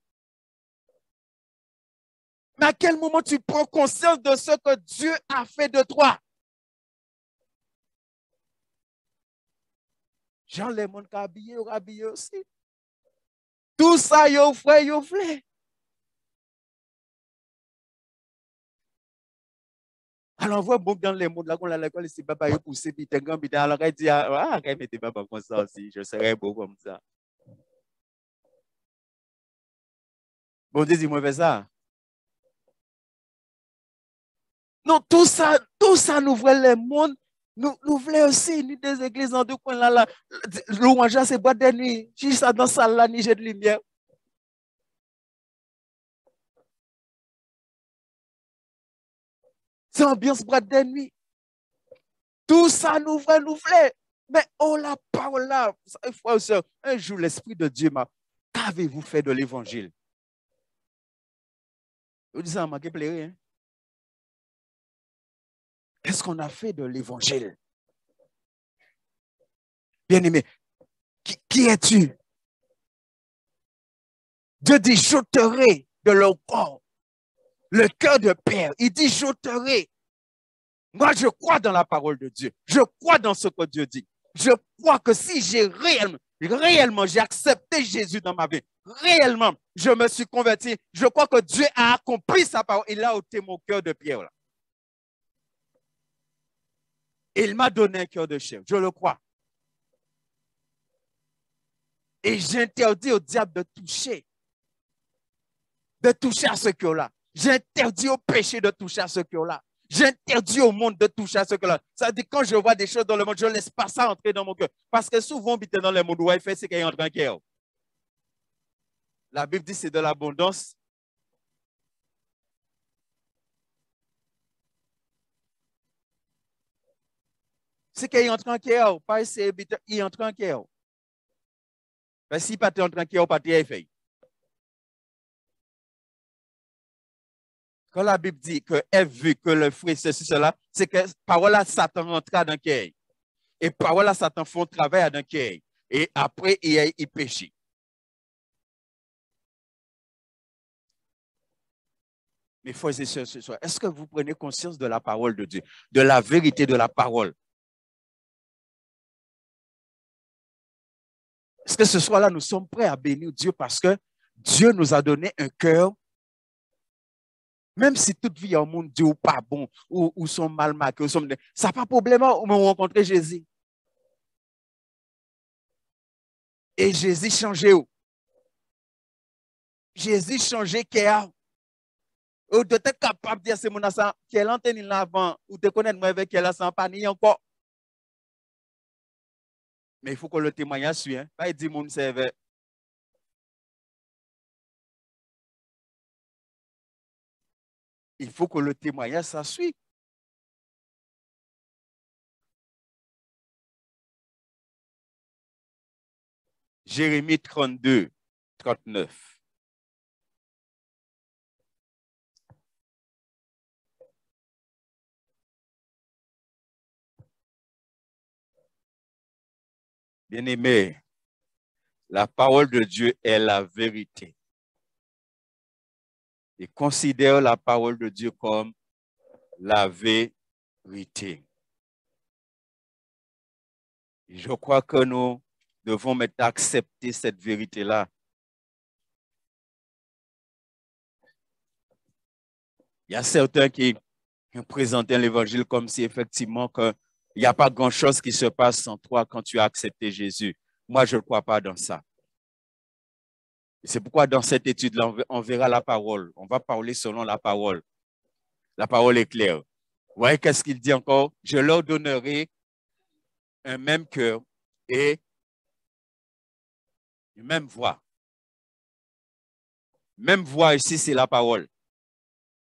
Mais à quel moment tu prends conscience de ce que Dieu a fait de toi? Jean, les mondes qui habillés aussi. Tout ça, yo frère, yo frère. Alors, on voit beaucoup dans les mondes, là, qu'on a l'école, c'est papa, il pousse, puis t'es grand, puis alors, il dit, ah, quand il papa comme ça aussi, je serais beau comme ça. Bon Dieu, dis-moi, fais ça. Non, tout ça nous voit le monde. Nous voulons aussi, nous, des églises en deux coins là. Louange, c'est boîte de nuit. Si ça dans la salle là, ni j'ai de lumière. C'est ambiance boîte de nuit. Tout ça nous voulons. Mais oh la parole là, frère et soeur, un jour l'Esprit de Dieu m'a. Qu'avez-vous fait de l'évangile? Vous dites ça m'a plaisir, hein? Qu'est-ce qu'on a fait de l'évangile? Bien-aimé, qui es-tu? Dieu dit, j'ôterai de leur corps le cœur de Pierre. Il dit, j'ôterai. Moi, je crois dans la parole de Dieu. Je crois dans ce que Dieu dit. Je crois que si j'ai réellement, j'ai accepté Jésus dans ma vie, réellement, je me suis converti, je crois que Dieu a accompli sa parole. Il a ôté mon cœur de pierre. Là. Il m'a donné un cœur de chair. Je le crois. Et j'interdis au diable de toucher à ce cœur-là. J'interdis au péché de toucher à ce cœur-là. J'interdis au monde de toucher à ce cœur-là. Ça veut dire que quand je vois des choses dans le monde, je ne laisse pas ça entrer dans mon cœur. Parce que souvent, on dans le monde où il fait, c'est qu'il entre en cœur. La Bible dit que c'est de l'abondance. C'est qu'il entre en cœur. Pas essayer, il entre en cœur. Mais si pas entre en cœur, pas de fait. Quand la Bible dit qu'elle vu que le fruit, ceci, cela, c'est que parole à Satan rentra dans le cœur. Et parole à Satan font travail dans le cœur. Et après, il péché. Mes frères et sœurs, ce soir, est-ce que vous prenez conscience de la parole de Dieu, de la vérité de la parole? Est-ce que ce soir-là, nous sommes prêts à bénir Dieu parce que Dieu nous a donné un cœur, même si toute vie en monde, Dieu ou pas bon, ou sont mal marqués, ça n'a pas de problème, on va rencontrer Jésus. Et Jésus changeait où? Jésus changeait cœur. Ou de être capable de dire c'est mon assant, quelle antenne il avant, ou de connaître moi avec quelle assant, pas ni encore. Mais il faut que le témoignage suive. Hein? Pas dire mon serveur. Il faut que le témoignage ça suit. Jérémie 32, 39. Bien-aimé, la parole de Dieu est la vérité. Et considère la parole de Dieu comme la vérité. Et je crois que nous devons maintenant accepter cette vérité-là. Il y a certains qui présentent l'évangile comme si effectivement il n'y a pas grand-chose qui se passe en toi quand tu as accepté Jésus. Moi, je ne crois pas dans ça. C'est pourquoi dans cette étude-là, on verra la parole. On va parler selon la parole. La parole est claire. Vous voyez qu'est-ce qu'il dit encore? Je leur donnerai un même cœur et une même voix. Même voix ici, c'est la parole.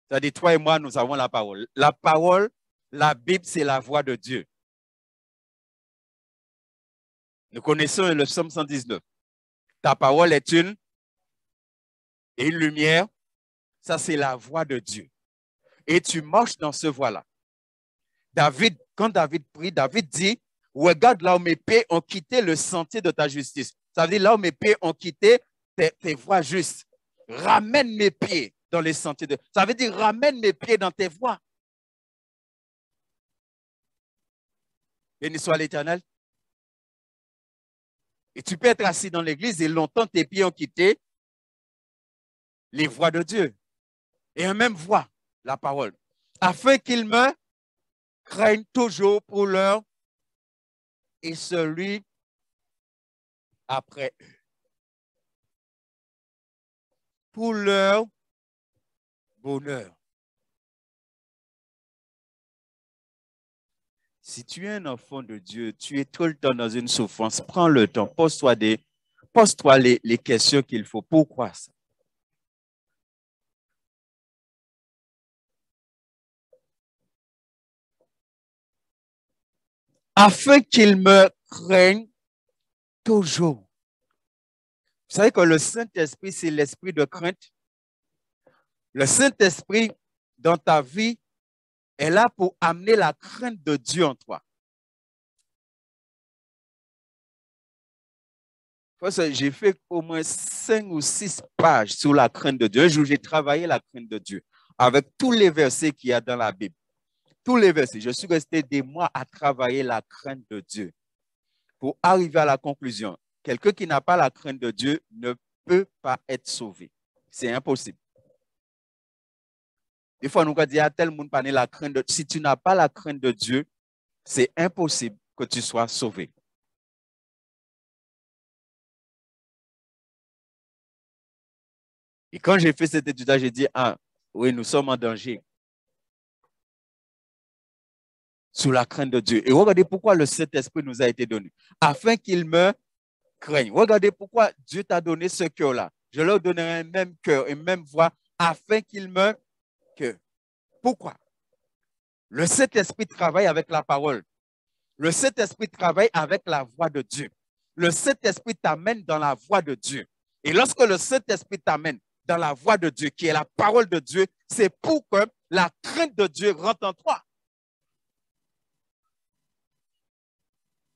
C'est-à-dire, toi et moi, nous avons la parole. La parole, la Bible, c'est la voix de Dieu. Nous connaissons le psaume 119. Ta parole est une lumière. Ça, c'est la voix de Dieu. Et tu marches dans ce voie-là. Quand David prie, David dit, regarde là où mes pieds ont quitté le sentier de ta justice. Ça veut dire là où mes pieds ont quitté tes voies justes. Ramène mes pieds dans les sentiers de... Ça veut dire ramène mes pieds dans tes voies. Béni soit l'Éternel. Et tu peux être assis dans l'église et longtemps tes pieds ont quitté les voies de Dieu. Et en même voix, la parole. Afin qu'il me craignent toujours pour l'heure et celui après eux. Pour leur bonheur. Si tu es un enfant de Dieu, tu es tout le temps dans une souffrance, prends le temps, pose-toi les questions qu'il faut. Pourquoi ça? Afin qu'ils me craignent toujours. Vous savez que le Saint-Esprit, c'est l'esprit de crainte. Le Saint-Esprit, dans ta vie, est là pour amener la crainte de Dieu en toi. J'ai fait au moins 5 ou 6 pages sur la crainte de Dieu. Un jour, j'ai travaillé la crainte de Dieu avec tous les versets qu'il y a dans la Bible. Tous les versets. Je suis resté des mois à travailler la crainte de Dieu pour arriver à la conclusion. Quelqu'un qui n'a pas la crainte de Dieu ne peut pas être sauvé. C'est impossible. Des fois, nous disons à tel monde pas la crainte de Dieu. Si tu n'as pas la crainte de Dieu, c'est impossible que tu sois sauvé. Et quand j'ai fait cette étude-là, j'ai dit, ah, oui, nous sommes en danger. Sous la crainte de Dieu. Et regardez pourquoi le Saint-Esprit nous a été donné. Afin qu'il me craigne. Regardez pourquoi Dieu t'a donné ce cœur-là. Je leur donnerai un même cœur, une même voix, afin qu'il me craigne. Pourquoi? Le Saint-Esprit travaille avec la parole. Le Saint-Esprit travaille avec la voix de Dieu. Le Saint-Esprit t'amène dans la voix de Dieu. Et lorsque le Saint-Esprit t'amène dans la voix de Dieu, qui est la parole de Dieu, c'est pour que la crainte de Dieu rentre en toi.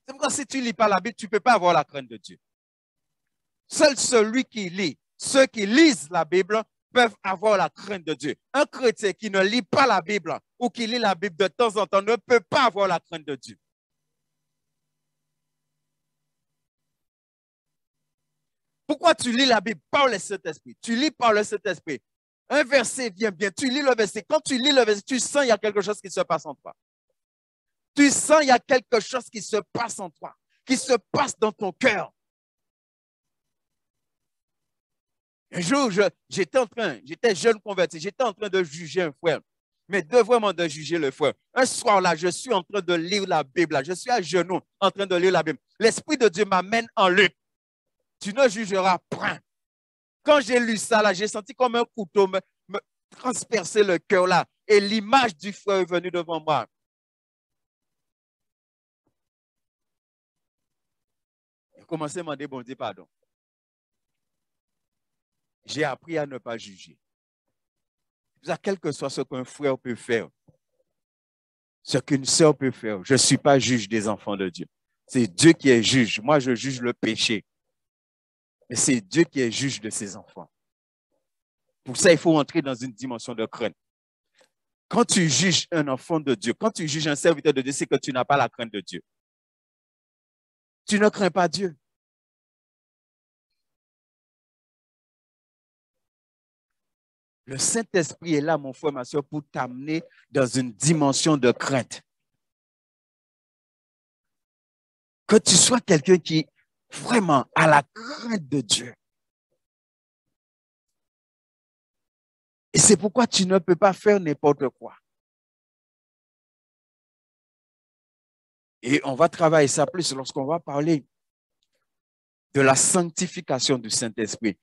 C'est pourquoi si tu ne lis pas la Bible, tu ne peux pas avoir la crainte de Dieu. Seul celui qui lit, ceux qui lisent la Bible peuvent avoir la crainte de Dieu. Un chrétien qui ne lit pas la Bible ou qui lit la Bible de temps en temps ne peut pas avoir la crainte de Dieu. Pourquoi tu lis la Bible par le Saint-Esprit? Tu lis par le Saint-Esprit. Un verset vient bien, tu lis le verset. Quand tu lis le verset, tu sens qu'il y a quelque chose qui se passe en toi. Tu sens qu'il y a quelque chose qui se passe en toi, qui se passe dans ton cœur. Un jour, j'étais jeune converti, j'étais en train de juger un frère, mais de vraiment de juger le frère. Un soir là, je suis en train de lire la Bible, là. Je suis à genoux en train de lire la Bible. L'Esprit de Dieu m'amène en lutte. Tu ne jugeras point. Quand j'ai lu ça, là, j'ai senti comme un couteau me transpercer le cœur là. Et l'image du frère est venue devant moi. J'ai commencé à demander, bon Dieu, pardon. J'ai appris à ne pas juger. Quel que soit ce qu'un frère peut faire, ce qu'une sœur peut faire, je ne suis pas juge des enfants de Dieu. C'est Dieu qui est juge. Moi, je juge le péché. Mais c'est Dieu qui est juge de ses enfants. Pour ça, il faut entrer dans une dimension de crainte. Quand tu juges un enfant de Dieu, quand tu juges un serviteur de Dieu, c'est que tu n'as pas la crainte de Dieu. Tu ne crains pas Dieu. Le Saint-Esprit est là, mon frère, ma soeur, pour t'amener dans une dimension de crainte. Que tu sois quelqu'un qui vraiment a la crainte de Dieu. Et c'est pourquoi tu ne peux pas faire n'importe quoi. Et on va travailler ça plus lorsqu'on va parler de la sanctification du Saint-Esprit.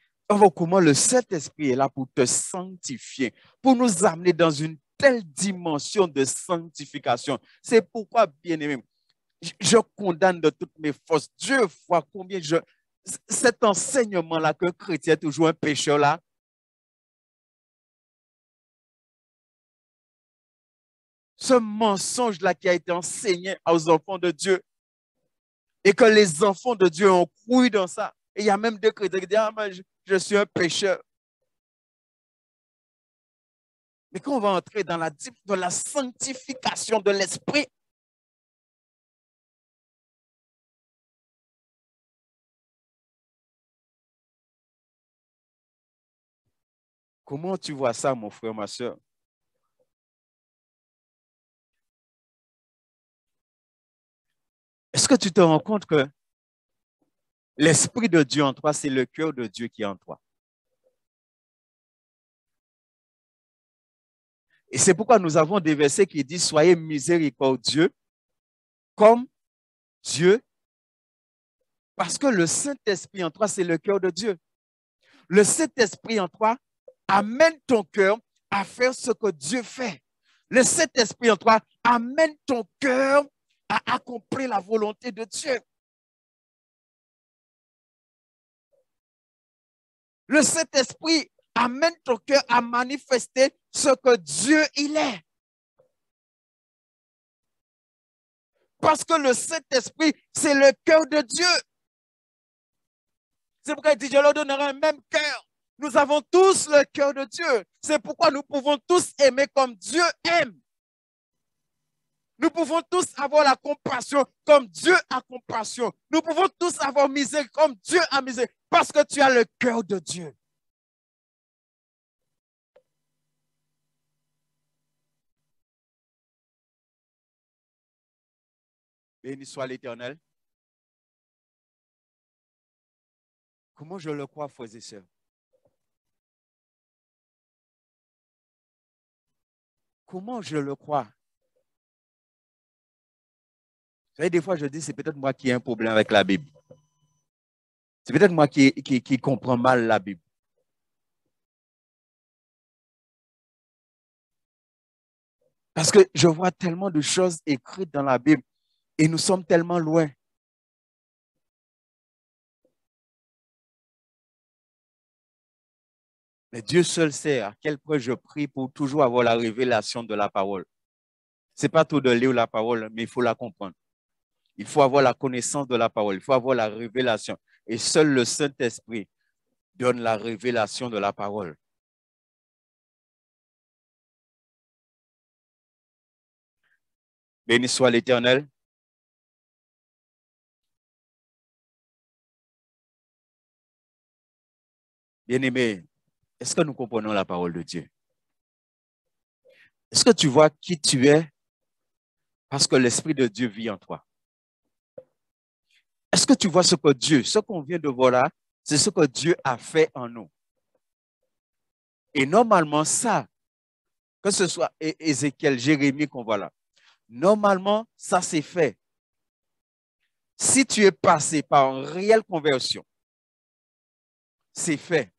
Comment le Saint-Esprit est là pour te sanctifier, pour nous amener dans une telle dimension de sanctification. C'est pourquoi, bien aimé, je condamne de toutes mes forces. Dieu voit combien cet enseignement-là qu'un chrétien est toujours un pécheur là. Ce mensonge-là qui a été enseigné aux enfants de Dieu et que les enfants de Dieu ont cru dans ça. Et il y a même des chrétiens qui disent, ah, mais je suis un pécheur. Mais quand on va entrer dans la sanctification de l'esprit, comment tu vois ça, mon frère, ma soeur? Est-ce que tu te rends compte que l'Esprit de Dieu en toi, c'est le cœur de Dieu qui est en toi? Et c'est pourquoi nous avons des versets qui disent « Soyez miséricordieux comme Dieu », parce que le Saint-Esprit en toi, c'est le cœur de Dieu. Le Saint-Esprit en toi amène ton cœur à faire ce que Dieu fait. Le Saint-Esprit en toi amène ton cœur à accomplir la volonté de Dieu. Le Saint-Esprit amène ton cœur à manifester ce que Dieu il est. Parce que le Saint-Esprit, c'est le cœur de Dieu. C'est pourquoi il dit, je leur donnerai un même cœur. Nous avons tous le cœur de Dieu. C'est pourquoi nous pouvons tous aimer comme Dieu aime. Nous pouvons tous avoir la compassion comme Dieu a compassion. Nous pouvons tous avoir misère comme Dieu a misère. Parce que tu as le cœur de Dieu. Béni soit l'Éternel. Comment je le crois, frères et sœurs? Comment je le crois? Vous savez, des fois, je dis, c'est peut-être moi qui ai un problème avec la Bible. C'est peut-être moi qui comprends mal la Bible. Parce que je vois tellement de choses écrites dans la Bible et nous sommes tellement loin. Mais Dieu seul sait à quel point je prie pour toujours avoir la révélation de la parole. Ce n'est pas tout de lire la parole, mais il faut la comprendre. Il faut avoir la connaissance de la parole. Il faut avoir la révélation. Et seul le Saint-Esprit donne la révélation de la parole. Béni soit l'Éternel. Bien-aimé, est-ce que nous comprenons la parole de Dieu? Est-ce que tu vois qui tu es parce que l'Esprit de Dieu vit en toi? Est-ce que tu vois ce que Dieu, ce qu'on vient de voir là, c'est ce que Dieu a fait en nous? Et normalement, ça, que ce soit Ézéchiel, Jérémie qu'on voit là, normalement, ça c'est fait. Si tu es passé par une réelle conversion, c'est fait.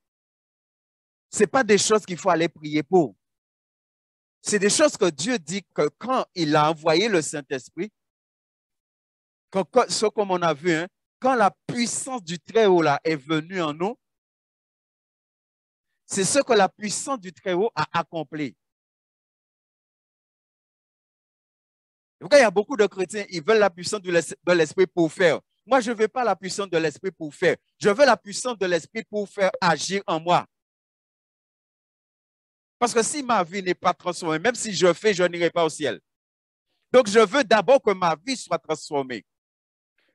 Ce n'est pas des choses qu'il faut aller prier pour. C'est des choses que Dieu dit que quand il a envoyé le Saint-Esprit, ce comme on a vu, hein, quand la puissance du Très-Haut là est venue en nous, c'est ce que la puissance du Très-Haut a accompli. Il y a beaucoup de chrétiens, ils veulent la puissance de l'Esprit pour faire. Moi, je ne veux pas la puissance de l'Esprit pour faire. Je veux la puissance de l'Esprit pour faire agir en moi. Parce que si ma vie n'est pas transformée, même si je fais, je n'irai pas au ciel. Donc, je veux d'abord que ma vie soit transformée.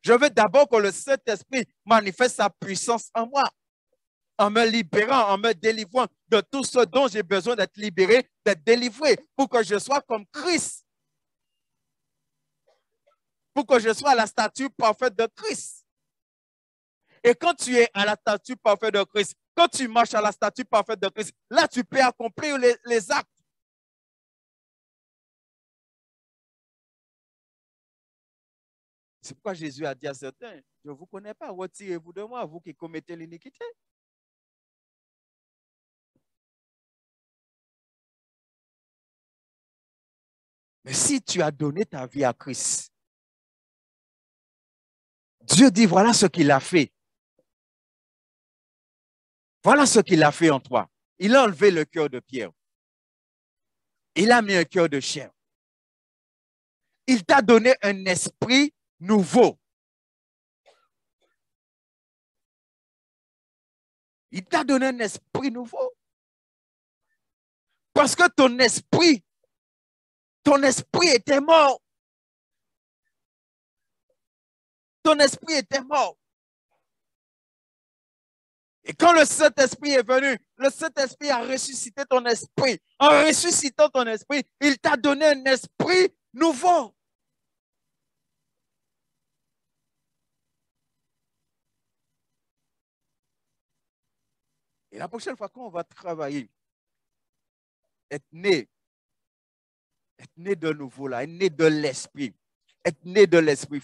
Je veux d'abord que le Saint-Esprit manifeste sa puissance en moi, en me libérant, en me délivrant de tout ce dont j'ai besoin d'être libéré, d'être délivré, pour que je sois comme Christ. Pour que je sois à la stature parfaite de Christ. Et quand tu es à la stature parfaite de Christ, quand tu marches à la stature parfaite de Christ, là, tu peux accomplir les actes. C'est pourquoi Jésus a dit à certains, je ne vous connais pas, retirez-vous de moi, vous qui commettez l'iniquité. Mais si tu as donné ta vie à Christ, Dieu dit, voilà ce qu'il a fait. Voilà ce qu'il a fait en toi. Il a enlevé le cœur de pierre. Il a mis un cœur de chair. Il t'a donné un esprit nouveau. Il t'a donné un esprit nouveau. Parce que ton esprit était mort. Ton esprit était mort. Et quand le Saint-Esprit est venu, le Saint-Esprit a ressuscité ton esprit. En ressuscitant ton esprit, il t'a donné un esprit nouveau. Et la prochaine fois qu'on va travailler, être né de nouveau là, être né de l'esprit, être né de l'esprit.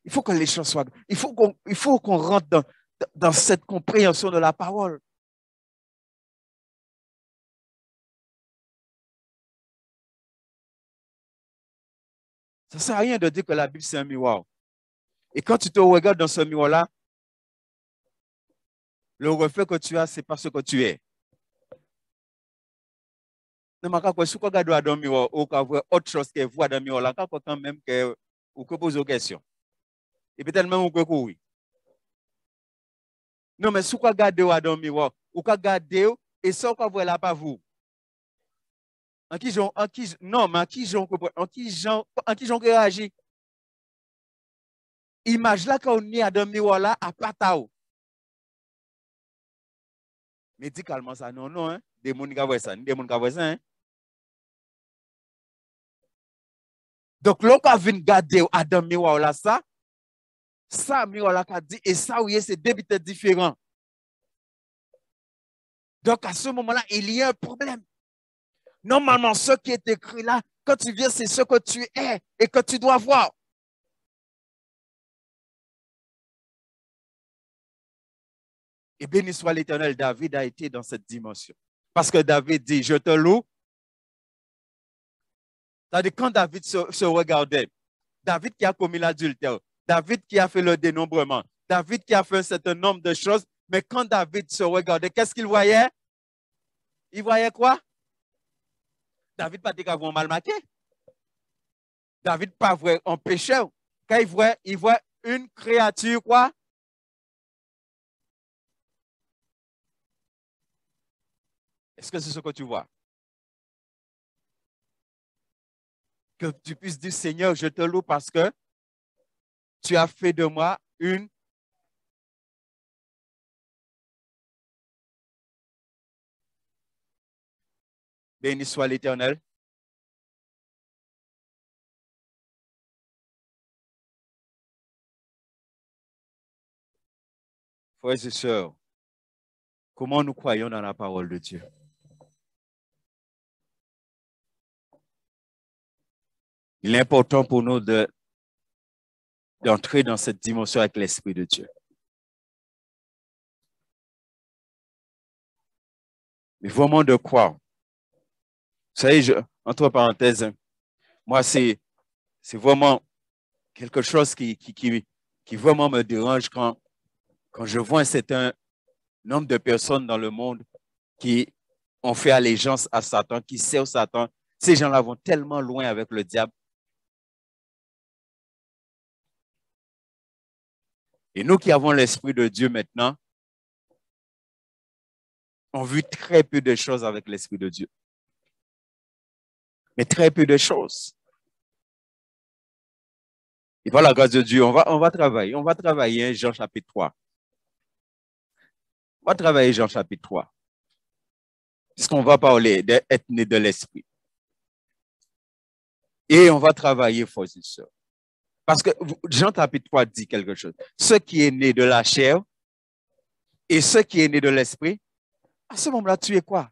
Il faut que les choses soient, il faut qu'on rentre dans cette compréhension de la parole. Ça ne sert à rien de dire que la Bible c'est un miroir. Et quand tu te regardes dans ce miroir-là, le reflet que tu as, c'est pas ce que tu es. Non, mais si tu regardes dans le miroir, ou quand vous autre chose que vous dans le miroir, là, quand même que vous posez des questions. Et peut-être même vous pouvez oui. Non, mais si vous regardez dans le miroir, vous regardez et ça, vous voyez là, pas vous. Non, mais en qui j'en réagit? Image là qu'on est dans le miroir là, à patao. Médicalement, ça, non, non, hein. Des gens qui voient ça, des gens qui voient ça, hein. Donc, l'on a vu garder à dans le miroir là, ça, miroir là, qu'a dit, et ça, oui, c'est deux bits différents. Donc, à ce moment-là, il y a un problème. Normalement, ce qui est écrit là, quand tu viens, c'est ce que tu es et que tu dois voir. Et béni soit l'Éternel, David a été dans cette dimension. Parce que David dit, je te loue. C'est-à-dire, quand David se regardait, David qui a commis l'adultère, David qui a fait le dénombrement, David qui a fait un certain nombre de choses, mais quand David se regardait, qu'est-ce qu'il voyait? Il voyait quoi? David pas dit qu'il avait mal marqué. David pas vrai en pécheur. Quand il voit une créature quoi? Est-ce que c'est ce que tu vois? Que tu puisses dire, Seigneur, je te loue parce que tu as fait de moi une. Béni soit l'Éternel. Frères et sœurs, comment nous croyons dans la parole de Dieu? Il est important pour nous d'entrer dans cette dimension avec l'Esprit de Dieu. Mais vraiment de croire. Vous savez, entre parenthèses, moi, c'est vraiment quelque chose qui vraiment me dérange quand je vois un certain nombre de personnes dans le monde qui ont fait allégeance à Satan, qui servent Satan. Ces gens-là vont tellement loin avec le diable. Et nous qui avons l'Esprit de Dieu maintenant, on vu très peu de choses avec l'Esprit de Dieu. Mais très peu de choses. Et par la grâce de Dieu, on va travailler. On va travailler Jean chapitre 3. On va travailler Jean chapitre 3. Puisqu'on va parler d'être né de l'Esprit. Et on va travailler, frères et sœurs. Parce que Jean chapitre 3 dit quelque chose. Ce qui est né de la chair et ce qui est né de l'Esprit, à ce moment-là, tu es quoi?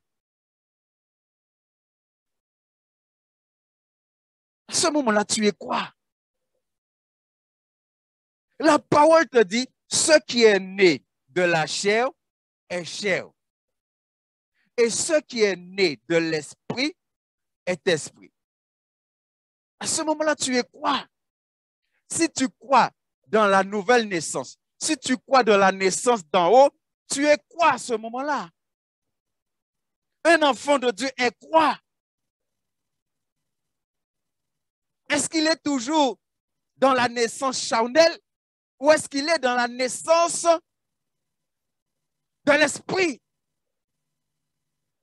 À ce moment-là, tu es quoi? La parole te dit, ce qui est né de la chair est chair. Et ce qui est né de l'esprit est esprit. À ce moment-là, tu es quoi? Si tu crois dans la nouvelle naissance, si tu crois dans la naissance d'en haut, tu es quoi à ce moment-là? Un enfant de Dieu est quoi? Est-ce qu'il est toujours dans la naissance charnelle ou est-ce qu'il est dans la naissance de l'esprit?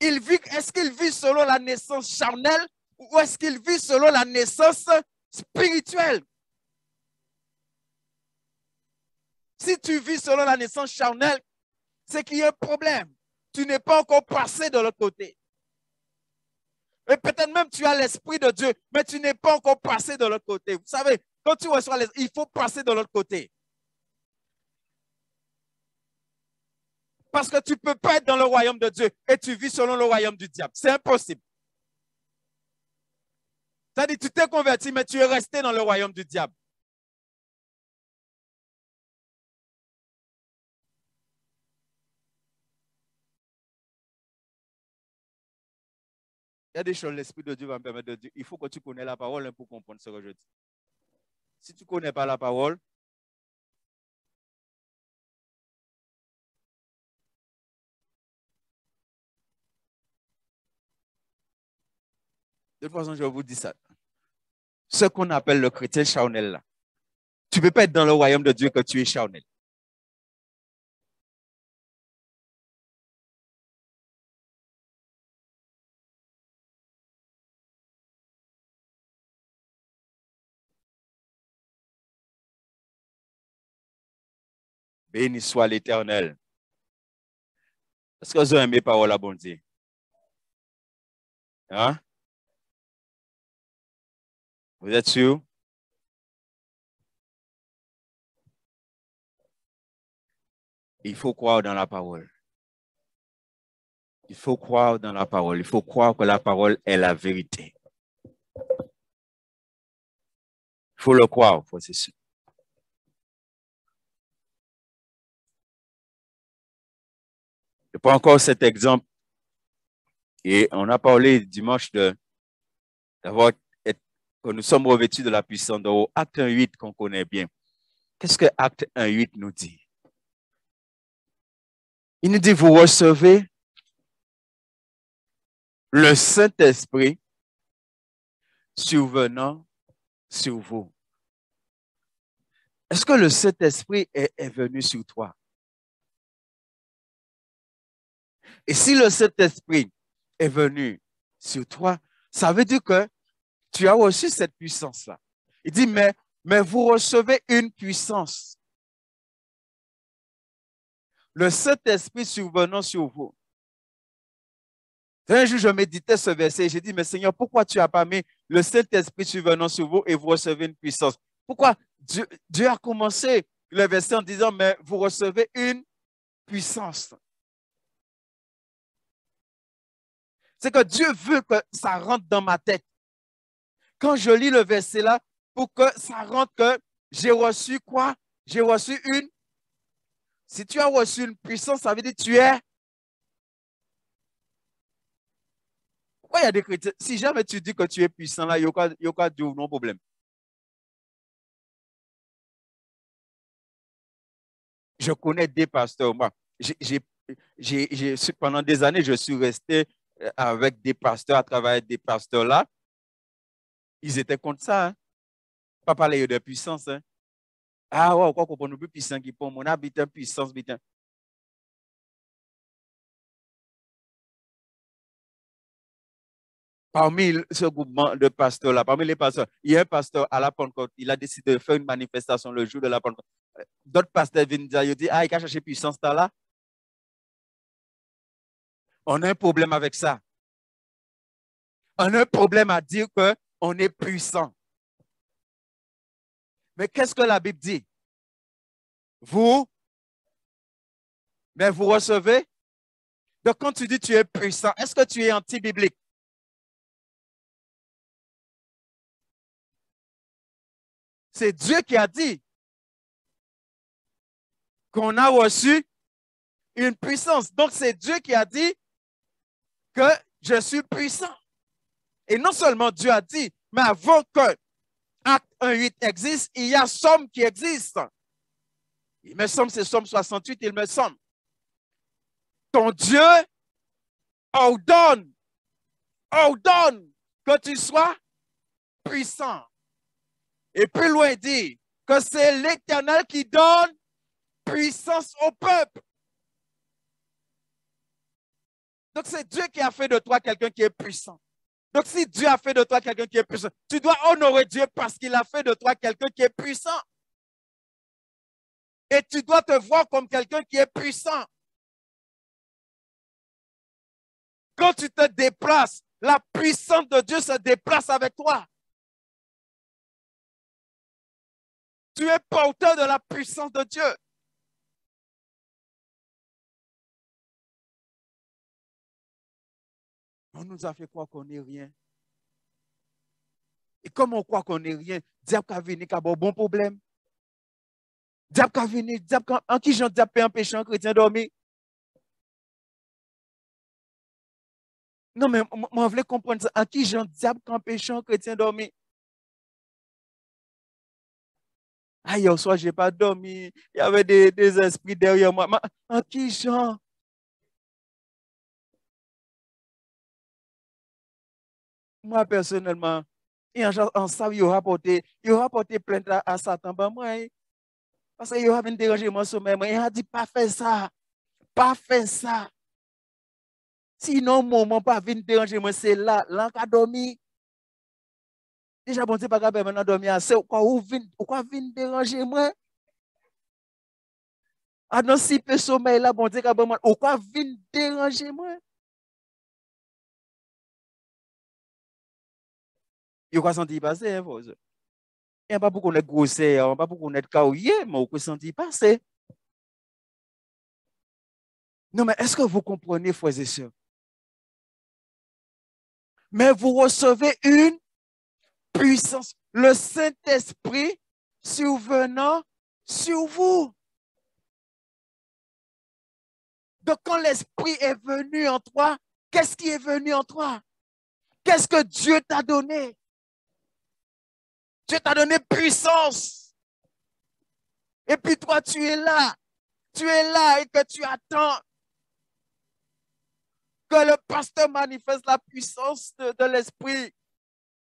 Est-ce qu'il vit selon la naissance charnelle ou est-ce qu'il vit selon la naissance spirituelle? Si tu vis selon la naissance charnelle, c'est qu'il y a un problème. Tu n'es pas encore passé de l'autre côté. Et peut-être même tu as l'Esprit de Dieu, mais tu n'es pas encore passé de l'autre côté. Vous savez, quand tu reçois l'Esprit, il faut passer de l'autre côté. Parce que tu ne peux pas être dans le royaume de Dieu et tu vis selon le royaume du diable. C'est impossible. C'est-à-dire, tu t'es converti, mais tu es resté dans le royaume du diable. Il y a des choses, l'Esprit de Dieu va me permettre de dire, il faut que tu connais la parole pour comprendre ce que je dis. Si tu ne connais pas la parole, de toute façon, je vous dis ça. Ce qu'on appelle le chrétien charnel, là, tu ne peux pas être dans le royaume de Dieu que tu es charnel. Béni soit l'Éternel. Est-ce que vous avez aimé parole à bon Dieu? Hein? Vous êtes sûr? Il faut croire dans la parole. Il faut croire dans la parole. Il faut croire que la parole est la vérité. Il faut le croire, c'est sûr. Je prends encore cet exemple. Et on a parlé dimanche d'avoir que nous sommes revêtus de la puissance de haut. Acte 1:8 qu'on connaît bien. Qu'est-ce que Acte 1:8 nous dit? Il nous dit, vous recevez le Saint-Esprit survenant sur vous. Est-ce que le Saint-Esprit est venu sur toi? Et si le Saint-Esprit est venu sur toi, ça veut dire que tu as reçu cette puissance-là. Il dit, mais vous recevez une puissance. Le Saint-Esprit survenant sur vous. Un jour, je méditais ce verset et j'ai dit, mais Seigneur, pourquoi tu n'as pas mis le Saint-Esprit survenant sur vous et vous recevez une puissance? Pourquoi Dieu a commencé le verset en disant, mais vous recevez une puissance. C'est que Dieu veut que ça rentre dans ma tête. Quand je lis le verset là, pour que ça rentre que j'ai reçu quoi? J'ai reçu une. Si tu as reçu une puissance, ça veut dire que tu es. Pourquoi il y a des chrétiens? Si jamais tu dis que tu es puissant là, il y aura Dieu, non problème. Je connais des pasteurs. Moi, pendant des années, je suis resté avec des pasteurs, à travailler avec des pasteurs là. Ils étaient contre ça. Hein? Pas parler de puissance. Hein? Ah ouais, quoi qu'on plus puissant qui pour mon habitant puissance, putain. Parmi ce groupement de pasteurs-là, parmi les pasteurs, il y a un pasteur à la Pentecôte, il a décidé de faire une manifestation le jour de la Pentecôte. D'autres pasteurs viennent dire, ils disent, ah, il a cherché puissance là. On a un problème avec ça. On a un problème à dire qu'on est puissant. Mais qu'est-ce que la Bible dit? Mais vous recevez. Donc, quand tu dis tu es puissant, est-ce que tu es anti-biblique? C'est Dieu qui a dit qu'on a reçu une puissance. Donc, c'est Dieu qui a dit que je suis puissant. Et non seulement Dieu a dit, mais avant que Acte 1:8 existe, il y a Somme qui existe. Il me semble, c'est Somme 68, il me semble. Ton Dieu ordonne que tu sois puissant. Et plus loin, il dit que c'est l'Éternel qui donne puissance au peuple. Donc, c'est Dieu qui a fait de toi quelqu'un qui est puissant. Donc, si Dieu a fait de toi quelqu'un qui est puissant, tu dois honorer Dieu parce qu'il a fait de toi quelqu'un qui est puissant. Et tu dois te voir comme quelqu'un qui est puissant. Quand tu te déplaces, la puissance de Dieu se déplace avec toi. Tu es porteur de la puissance de Dieu. On nous a fait croire qu'on n'est rien. Et comme on croit qu'on n'est rien, diable a venu qui a un bon problème. Diable a venu, diable en qui j'en diable un péché, un chrétien dormi. Non, mais moi, je voulais comprendre ça. En qui j'en diable un péché, un chrétien dormi. Ah, hier soir, je n'ai pas dormi. Il y avait des esprits derrière moi. En qui j'en? Moi, personnellement, et en ça, il aura porté plainte à Satan. Ben, moi, parce qu'il aura venu déranger mon sommeil. Il a dit, pas faire ça. Pas faire ça. Sinon, mon pas venir déranger moi, c'est là, là qu'a dormi. Déjà, bon, c'est pas grave, maintenant dormir assez. Ou quoi venir déranger moi? Ah non, si peu sommeil là, bon, c'est ou quoi venir déranger moi? Il quoi sentir passer, hein, vous? Il n'y a pas pour qu'on ait grossé, il n'y a pas pour qu'on ait caouillé, mais on peut sentir passer. Non, mais est-ce que vous comprenez, frères et sœurs? Mais vous recevez une puissance, le Saint-Esprit survenant sur vous. Donc, quand l'Esprit est venu en toi, qu'est-ce qui est venu en toi? Qu'est-ce que Dieu t'a donné? Dieu t'a donné puissance. Et puis toi, tu es là. Tu es là et que tu attends que le pasteur manifeste la puissance de l'Esprit.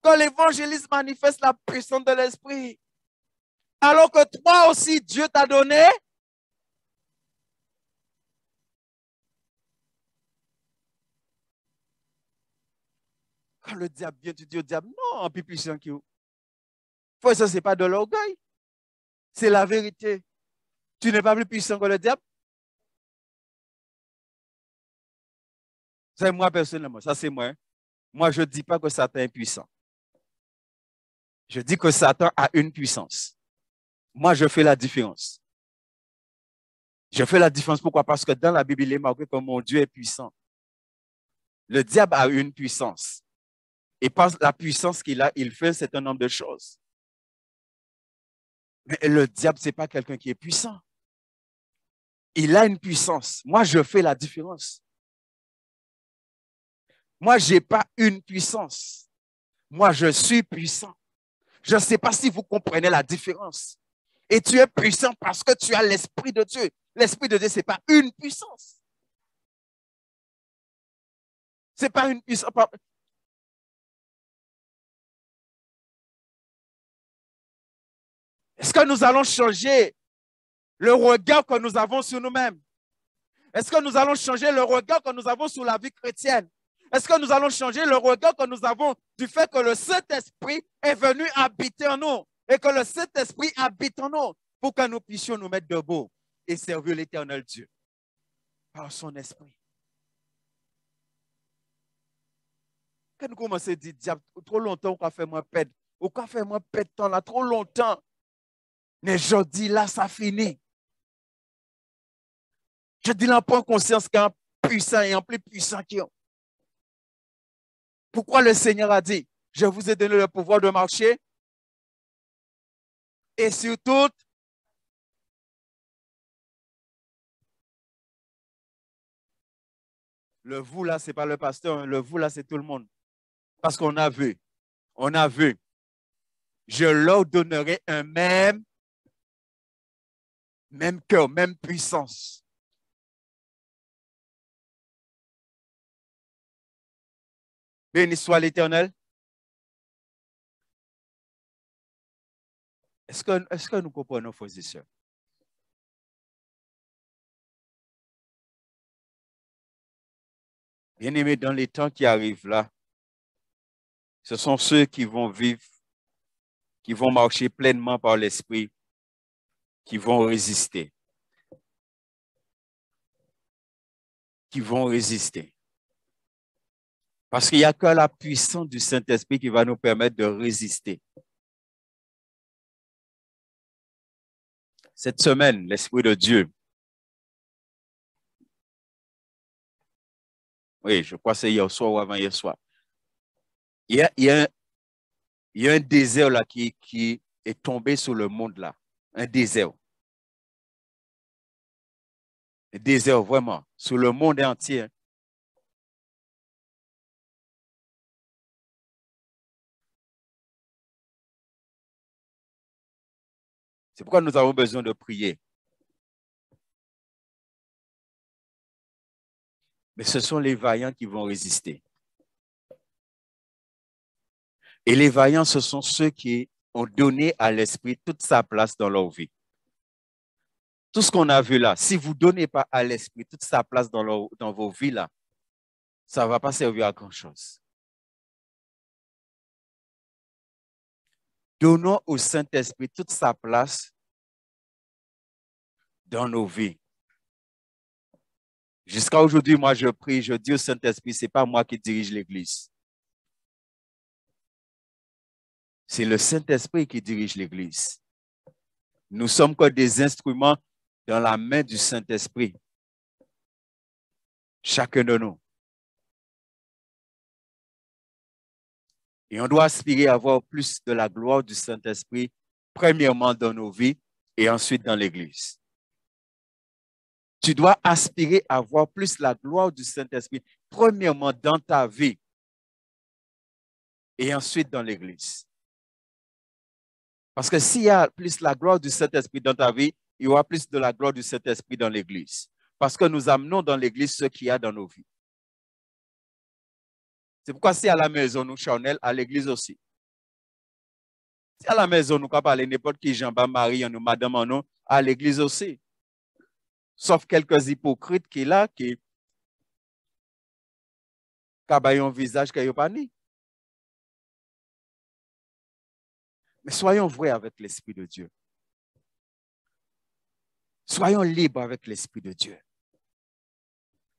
Que l'évangéliste manifeste la puissance de l'Esprit. Alors que toi aussi, Dieu t'a donné. Quand le diable vient, tu dis au diable, non, plus puissant que vous. Ça, ce n'est pas de l'orgueil. C'est la vérité. Tu n'es pas plus puissant que le diable. C'est moi personnellement, ça c'est moi. Moi, je ne dis pas que Satan est puissant. Je dis que Satan a une puissance. Moi, je fais la différence. Je fais la différence. Pourquoi? Parce que dans la Bible, il est marqué que mon Dieu est puissant. Le diable a une puissance. Et par la puissance qu'il a, il fait un certain nombre de choses. Mais le diable, ce n'est pas quelqu'un qui est puissant. Il a une puissance. Moi, je fais la différence. Moi, je n'ai pas une puissance. Moi, je suis puissant. Je ne sais pas si vous comprenez la différence. Et tu es puissant parce que tu as l'Esprit de Dieu. L'Esprit de Dieu, ce n'est pas une puissance. Ce n'est pas une puissance. Est-ce que nous allons changer le regard que nous avons sur nous-mêmes? Est-ce que nous allons changer le regard que nous avons sur la vie chrétienne? Est-ce que nous allons changer le regard que nous avons du fait que le Saint-Esprit est venu habiter en nous et que le Saint-Esprit habite en nous pour que nous puissions nous mettre debout et servir l'Éternel Dieu par son Esprit? Quand nous commençons à dire, diable, trop longtemps, on a fait moi perdre. On a fait moi perdre temps là, trop longtemps. Mais je dis là, ça finit. Je dis là, prends conscience qu'un puissant et en plus puissant qui ont. Pourquoi le Seigneur a dit, je vous ai donné le pouvoir de marcher et surtout, le vous là, ce n'est pas le pasteur, le vous là, c'est tout le monde. Parce qu'on a vu, on a vu. Je leur donnerai un même cœur, même puissance. Béni soit l'Éternel. Est-ce que nous comprenons, frères et sœurs? Bien-aimés, dans les temps qui arrivent là, ce sont ceux qui vont vivre, qui vont marcher pleinement par l'Esprit, qui vont résister. Qui vont résister. Parce qu'il n'y a que la puissance du Saint-Esprit qui va nous permettre de résister. Cette semaine, l'Esprit de Dieu Oui, je crois que c'est hier soir ou avant-hier soir. Il y a, il y a un, il y a un désert là qui est tombé sur le monde là. Un désert. Un désert vraiment. Sur le monde entier. C'est pourquoi nous avons besoin de prier. Mais ce sont les vaillants qui vont résister. Et les vaillants, ce sont ceux qui ont donné à l'esprit toute sa place dans leur vie. Tout ce qu'on a vu là, si vous ne donnez pas à l'esprit toute sa place dans vos vies là, ça ne va pas servir à grand-chose. Donnons au Saint-Esprit toute sa place dans nos vies. Jusqu'à aujourd'hui, moi, je prie, je dis au Saint-Esprit, ce n'est pas moi qui dirige l'Église. C'est le Saint-Esprit qui dirige l'Église. Nous sommes comme des instruments dans la main du Saint-Esprit. Chacun de nous. Et on doit aspirer à avoir plus de la gloire du Saint-Esprit, premièrement dans nos vies et ensuite dans l'Église. Tu dois aspirer à avoir plus la gloire du Saint-Esprit, premièrement dans ta vie et ensuite dans l'Église. Parce que s'il y a plus la gloire du Saint-Esprit dans ta vie, il y aura plus de la gloire du Saint-Esprit dans l'Église. Parce que nous amenons dans l'Église ce qu'il y a dans nos vies. C'est pourquoi si à la maison, nous charnel, à l'Église aussi. Si à la maison, nous ne pouvons pas parler n'importe qui, Jean-Baptiste, Marie, nous, madame, nous, à l'Église aussi. Sauf quelques hypocrites qui là, qui ont un visage qui n'a pas ni. Mais soyons vrais avec l'Esprit de Dieu. Soyons libres avec l'Esprit de Dieu.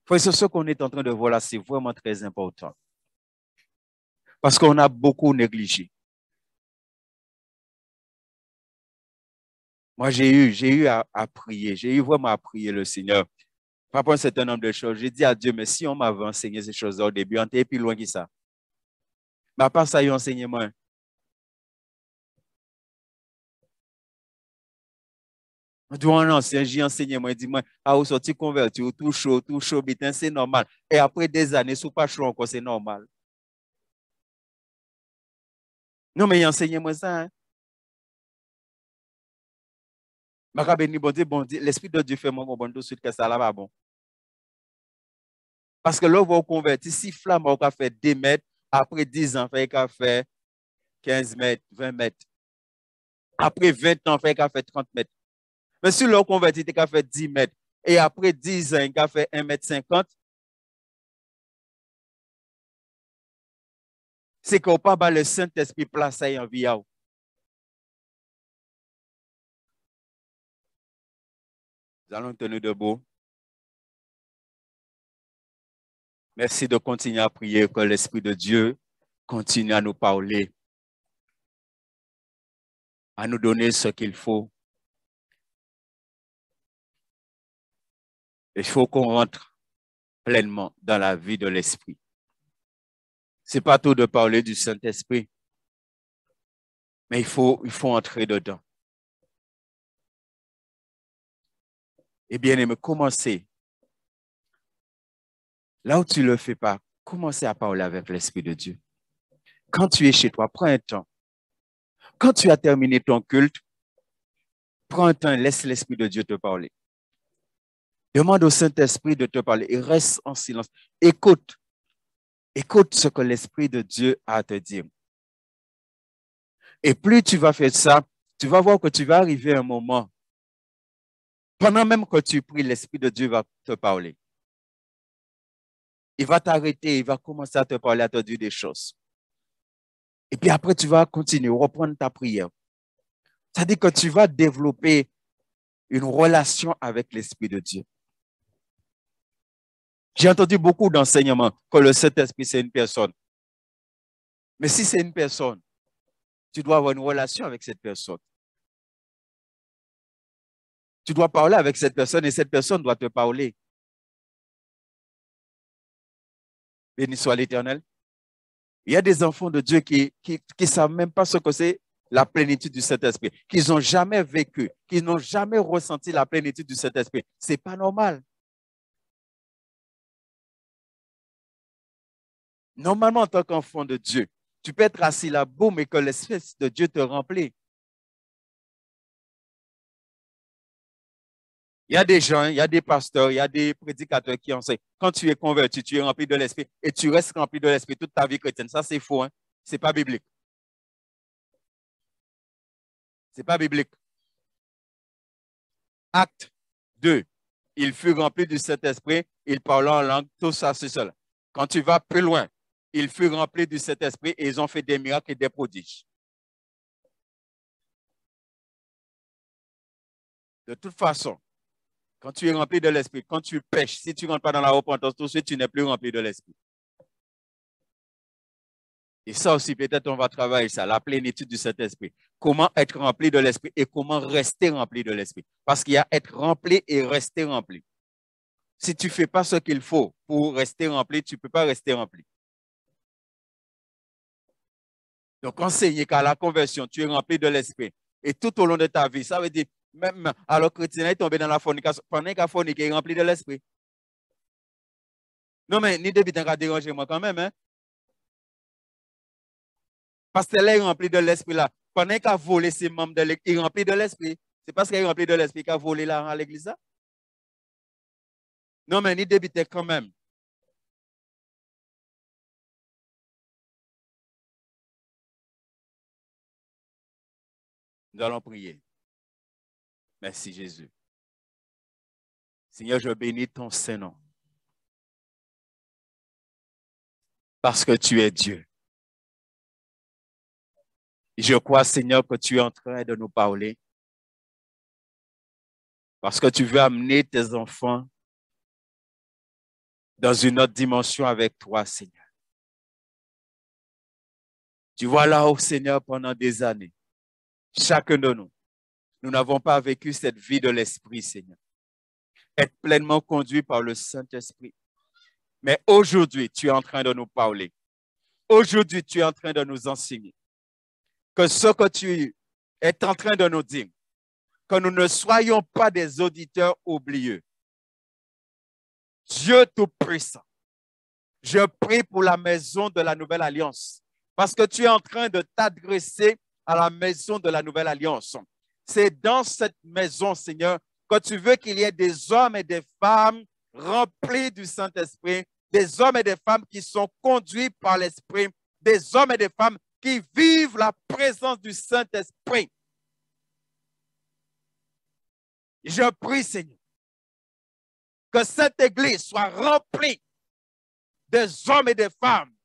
C'est ce qu'on est en train de voir là, c'est vraiment très important. Parce qu'on a beaucoup négligé. Moi, j'ai eu à prier. J'ai eu vraiment à prier le Seigneur. Par rapport à un certain nombre de choses, j'ai dit à Dieu, mais si on m'avait enseigné ces choses au début, on était plus loin que ça. Mais à part ça, il a enseigné moi. Durant l'ancien, j'ai enseigné moi, il dit moi, ah, vous sorti converti, tout chaud, c'est normal. Et après des années, si pas chaud encore, c'est normal. Non, mais il a enseigné moi ça. Hein? Bon Dieu, l'Esprit de Dieu fait mon bon tout de suite que ça là va bon. Parce que là, vous convertir, si flamme, on a fait 2 mètres, après 10 ans, il a fait 15 mètres, 20 mètres. Après 20 ans, il a fait 30 mètres. Mais si l'on convertit, il a fait 10 mètres. Et après 10 ans, il a fait 1 mètre 50. C'est qu'on peut pas le Saint-Esprit placer en vie. Nous allons tenir debout. Merci de continuer à prier que l'Esprit de Dieu continue à nous parler, à nous donner ce qu'il faut. Il faut qu'on rentre pleinement dans la vie de l'Esprit. Ce n'est pas tout de parler du Saint-Esprit, mais il faut entrer dedans. Et bien aimé, commencez. Là où tu ne le fais pas, commencez à parler avec l'Esprit de Dieu. Quand tu es chez toi, prends un temps. Quand tu as terminé ton culte, prends un temps et laisse l'Esprit de Dieu te parler. Demande au Saint-Esprit de te parler et reste en silence. Écoute. Écoute ce que l'Esprit de Dieu a à te dire. Et plus tu vas faire ça, tu vas voir que tu vas arriver à un moment. Pendant même que tu pries, l'Esprit de Dieu va te parler. Il va t'arrêter, il va commencer à te parler, à te dire des choses. Et puis après, tu vas continuer, reprendre ta prière. C'est-à-dire que tu vas développer une relation avec l'Esprit de Dieu. J'ai entendu beaucoup d'enseignements que le Saint-Esprit, c'est une personne. Mais si c'est une personne, tu dois avoir une relation avec cette personne. Tu dois parler avec cette personne et cette personne doit te parler. Béni soit l'Éternel. Il y a des enfants de Dieu qui ne savent même pas ce que c'est la plénitude du Saint-Esprit, qui n'ont jamais vécu, qui n'ont jamais ressenti la plénitude du Saint-Esprit. Ce n'est pas normal. Normalement, en tant qu'enfant de Dieu, tu peux être assis là, boum, et que l'Esprit de Dieu te remplit. Il y a des gens, il y a des pasteurs, il y a des prédicateurs qui enseignent. Quand tu es converti, tu es rempli de l'Esprit et tu restes rempli de l'Esprit toute ta vie chrétienne. Ça, c'est faux. Hein? Ce n'est pas biblique. Ce n'est pas biblique. Acte 2. Il fut rempli du Saint-Esprit, il parlait en langue, tout ça, c'est cela. Quand tu vas plus loin, il fut rempli du Saint-Esprit et ils ont fait des miracles et des prodiges. De toute façon, quand tu es rempli de l'Esprit, quand tu pêches, si tu ne rentres pas dans la repentance, tout de suite, tu n'es plus rempli de l'Esprit. Et ça aussi, peut-être on va travailler ça, la plénitude du Saint-Esprit. Comment être rempli de l'Esprit et comment rester rempli de l'Esprit. Parce qu'il y a être rempli et rester rempli. Si tu ne fais pas ce qu'il faut pour rester rempli, tu ne peux pas rester rempli. Donc, enseigner qu'à la conversion, tu es rempli de l'Esprit. Et tout au long de ta vie, ça veut dire, même alors que chrétien est tombé dans la fornication, pendant qu'il a forniqué, il est rempli de l'Esprit. Non, mais ni début d'un déranger moi quand même, hein. Parce que là, il est rempli de l'Esprit là. Pendant qu'il a volé ses membres de l'église, il est rempli de l'Esprit. C'est parce qu'il est rempli de l'Esprit qu'il a volé là à l'église là. Non, mais ni début quand même. Nous allons prier. Merci Jésus. Seigneur, je bénis ton Saint-Nom. Parce que tu es Dieu. Je crois, Seigneur, que tu es en train de nous parler. Parce que tu veux amener tes enfants dans une autre dimension avec toi, Seigneur. Tu vois là, oh Seigneur, pendant des années, chacun de nous, nous n'avons pas vécu cette vie de l'Esprit, Seigneur. Être pleinement conduit par le Saint-Esprit. Mais aujourd'hui, tu es en train de nous parler. Aujourd'hui, tu es en train de nous enseigner que ce que tu es en train de nous dire, que nous ne soyons pas des auditeurs oublieux. Dieu Tout-Puissant, je prie pour la maison de la Nouvelle Alliance, parce que tu es en train de t'adresser à la maison de la Nouvelle Alliance. C'est dans cette maison, Seigneur, que tu veux qu'il y ait des hommes et des femmes remplis du Saint-Esprit, des hommes et des femmes qui sont conduits par l'Esprit, des hommes et des femmes qui vivent la présence du Saint-Esprit. Je prie, Seigneur, que cette Église soit remplie des hommes et des femmes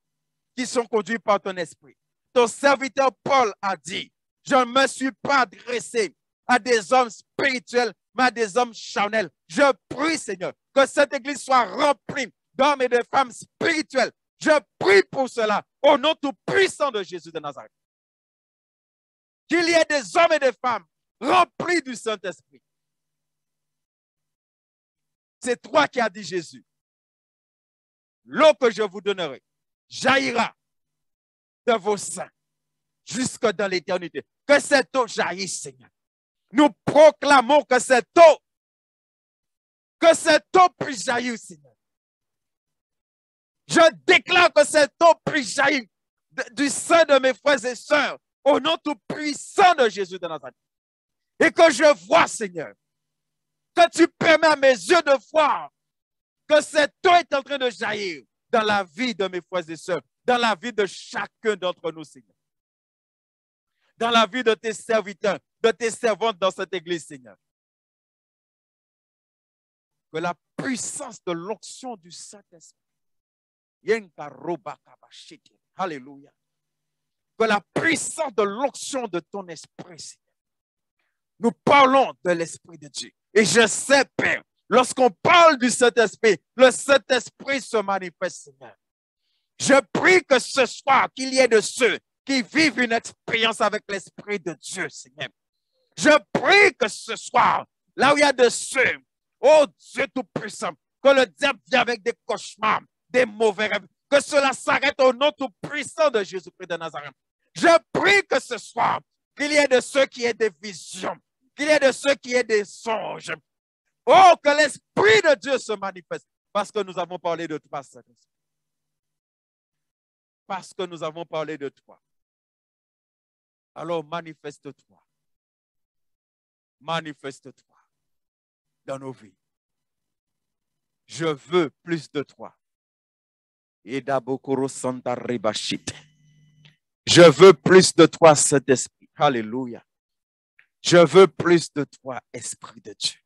qui sont conduits par ton esprit. Ton serviteur Paul a dit, je ne me suis pas adressé à des hommes spirituels, mais à des hommes charnels. Je prie, Seigneur, que cette Église soit remplie d'hommes et de femmes spirituels. Je prie pour cela, au nom tout puissant de Jésus de Nazareth. Qu'il y ait des hommes et des femmes remplis du Saint-Esprit. C'est toi qui as dit, Jésus. L'eau que je vous donnerai jaillira de vos seins jusque dans l'éternité. Que cette eau jaillisse, Seigneur. Nous proclamons que cette eau puisse jaillir, Seigneur. Je déclare que cette eau puisse jaillir du sein de mes frères et sœurs au nom tout puissant de Jésus de Nazareth. Et que je vois, Seigneur, que tu permets à mes yeux de voir que cette eau est en train de jaillir dans la vie de mes frères et sœurs, dans la vie de chacun d'entre nous, Seigneur. Dans la vie de tes serviteurs, de tes servantes dans cette église, Seigneur. Que la puissance de l'onction du Saint-Esprit, alléluia. Que la puissance de l'onction de ton esprit, Seigneur. Nous parlons de l'Esprit de Dieu. Et je sais, Père, lorsqu'on parle du Saint-Esprit, le Saint-Esprit se manifeste, Seigneur. Je prie que ce soir, qu'il y ait de ceux qui vivent une expérience avec l'Esprit de Dieu, Seigneur. Je prie que ce soir, là où il y a de ceux, oh Dieu Tout-Puissant, que le diable vient avec des cauchemars, des mauvais rêves, que cela s'arrête au nom tout puissant de Jésus-Christ de Nazareth. Je prie que ce soir, qu'il y ait de ceux qui aient des visions, qu'il y ait de ceux qui aient des songes. Oh, que l'Esprit de Dieu se manifeste. Parce que nous avons parlé de toi, Saint-Esprit. Parce que nous avons parlé de toi. Alors manifeste-toi. Manifeste-toi dans nos vies. Je veux plus de toi. Je veux plus de toi, Saint-Esprit. Alléluia. Je veux plus de toi, Esprit de Dieu.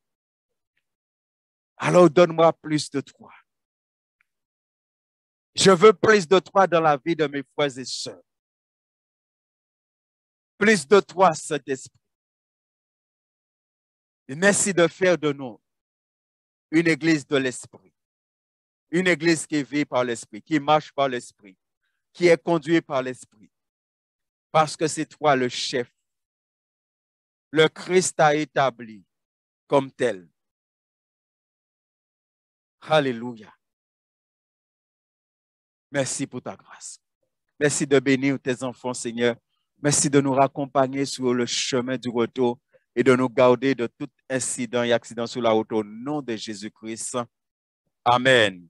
Alors donne-moi plus de toi. Je veux plus de toi dans la vie de mes frères et sœurs. Plus de toi, Saint-Esprit. Et merci de faire de nous une église de l'Esprit. Une église qui vit par l'Esprit, qui marche par l'Esprit, qui est conduite par l'Esprit. Parce que c'est toi le chef. Le Christ a établi comme tel. Alléluia. Merci pour ta grâce. Merci de bénir tes enfants, Seigneur. Merci de nous raccompagner sur le chemin du retour et de nous garder de tout incident et accident sur la route au nom de Jésus-Christ. Amen.